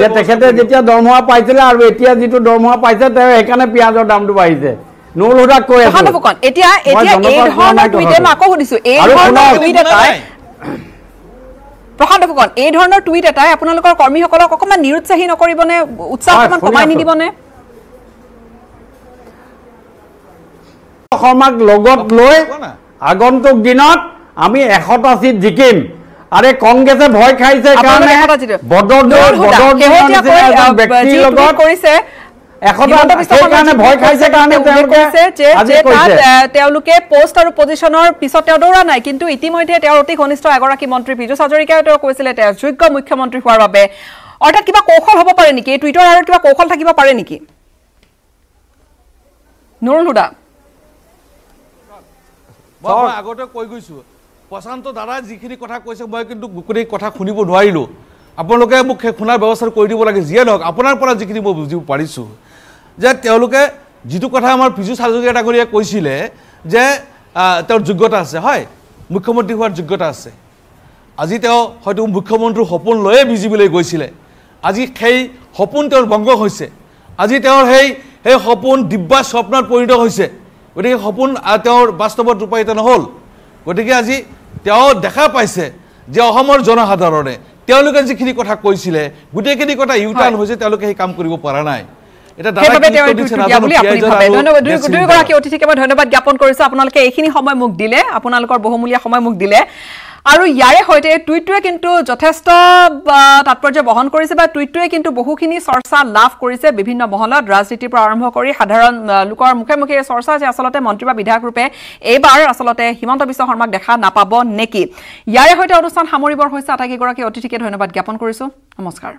যে তেখেতে যেতিয়া দৰমহা পাইছিলে আৰু এতিয়া যিটো দৰমহা পাইছে তেওঁ সেইকাৰণে পিঁয়াজৰ দামটো বাঢ়িছে নুৰুল হুদাক কৈ আছো এতিয়া এই ধৰণৰ টুইটে মই আকৌ সুধিছো এই ধৰণৰ টুইট এটাই প্ৰশান্ত ফুকন এই ধৰণৰ টুইট এটাই আপোনালোকৰ কৰ্মীসকলক অকমান নিৰুৎসাহী নকৰিবনে উৎসাহ অকমান কমাই নিদিবনে অসমক লগত লৈ আগন্তুক দিনত আমি 100টা সিট জিকিম আরে কংগ্রেসে ভয় খাইছে কারণে বদরদৌর ব্যক্তির লগত কৰিছে 100টা সেইকাৰণে ভয় খাইছে কাৰণে তেওঁলোকে পোষ্ট আৰু পজিশনৰ পিছত তেওঁ দৌৰা নাই কিন্তু ইতিমধ্যে তেওঁৰ অতি ঘনিষ্ঠ এগৰাকী মন্ত্ৰী পীযুষ হাজৰিকাই তেওঁ কৈছিলে তেওঁ যোগ্য মুখ্যমন্ত্ৰী হোৱাৰ বাবে অৰ্থাৎ কিবা কৌশল হ'ব পাৰে নেকি এই টুইটৰ আৰু কিবা কৌশল থাকিব পাৰে নেকি নুৰুল হুদা মই আগতে কৈ গৈছো প্ৰশান্ত দাদা যিখিনি কথা কৈছে মই কিন্তু গোটেই কথা শুনিব নোৱাৰিলো আপোনালোকে মোক শুনাৰ ব্যৱস্থা কৰি দিব লাগে যিয়ে নহওক আপোনাৰ পৰা যিখিনি মই বুজিব পাৰিছো যে তেওঁলোকে যিটো কথা আমাৰ পীযুষ হাজৰিকা ডাঙৰীয়াই কৈছিলে যে তেওঁৰ যোগ্যতা আছে হয় মুখ্যমন্ত্ৰী হোৱাৰ যোগ্যতা আছে আজি তেওঁ হয়তো মুখ্যমন্ত্ৰীৰ সপোন লৈয়ে বিজেপিলৈ গৈছিলে আজি সেই সপোন তেওঁৰ ভংগ হৈছে আজি তেওঁৰ সেই সপোন দিব্যা স্বপ্নত পৰিণত হৈছে গতিকে সপোন তেওঁৰ বাস্তৱত ৰূপায়িত নহ'ল গতিকে আজি তেওঁ দেখা পাইছে যে অসমৰ জনসাধাৰণে তেওঁলোকে যিখিনি কথা কৈছিলে গোটেইখিনি কথা ইউটাৰ্ণ হৈছে তেওঁলোকে সেই কাম কৰিব পৰা নাই এটা দুয়োগৰাকী অতিথিকে মই ধন্যবাদ জ্ঞাপন কৰিছো আপোনালোকে এইখিনি সময় মোক দিলে আপোনালোকৰ বহুমূলীয়া সময় মোক দিলে আৰু ইয়াৰে সৈতে টুইটটোৱে কিন্তু যথেষ্ট তাৎপৰ্য বহন কৰিছে বা টুইটটোৱে কিন্তু বহুখিনি চৰ্চা লাভ কৰিছে বিভিন্ন মহলত ৰাজনীতিৰ পৰা আৰম্ভ কৰি সাধাৰণ লোকৰ মুখে মুখে চৰ্চা যে আচলতে মন্ত্ৰী বা বিধায়ক ৰূপে এইবাৰ আচলতে হিমন্ত বিশ্ব শৰ্মাক দেখা নাপাব নেকি ইয়াৰে সৈতে অনুষ্ঠান সামৰিবৰ হৈছে আটাইকেইগৰাকী অতিথিকে ধন্যবাদ জ্ঞাপন কৰিছো নমস্কাৰ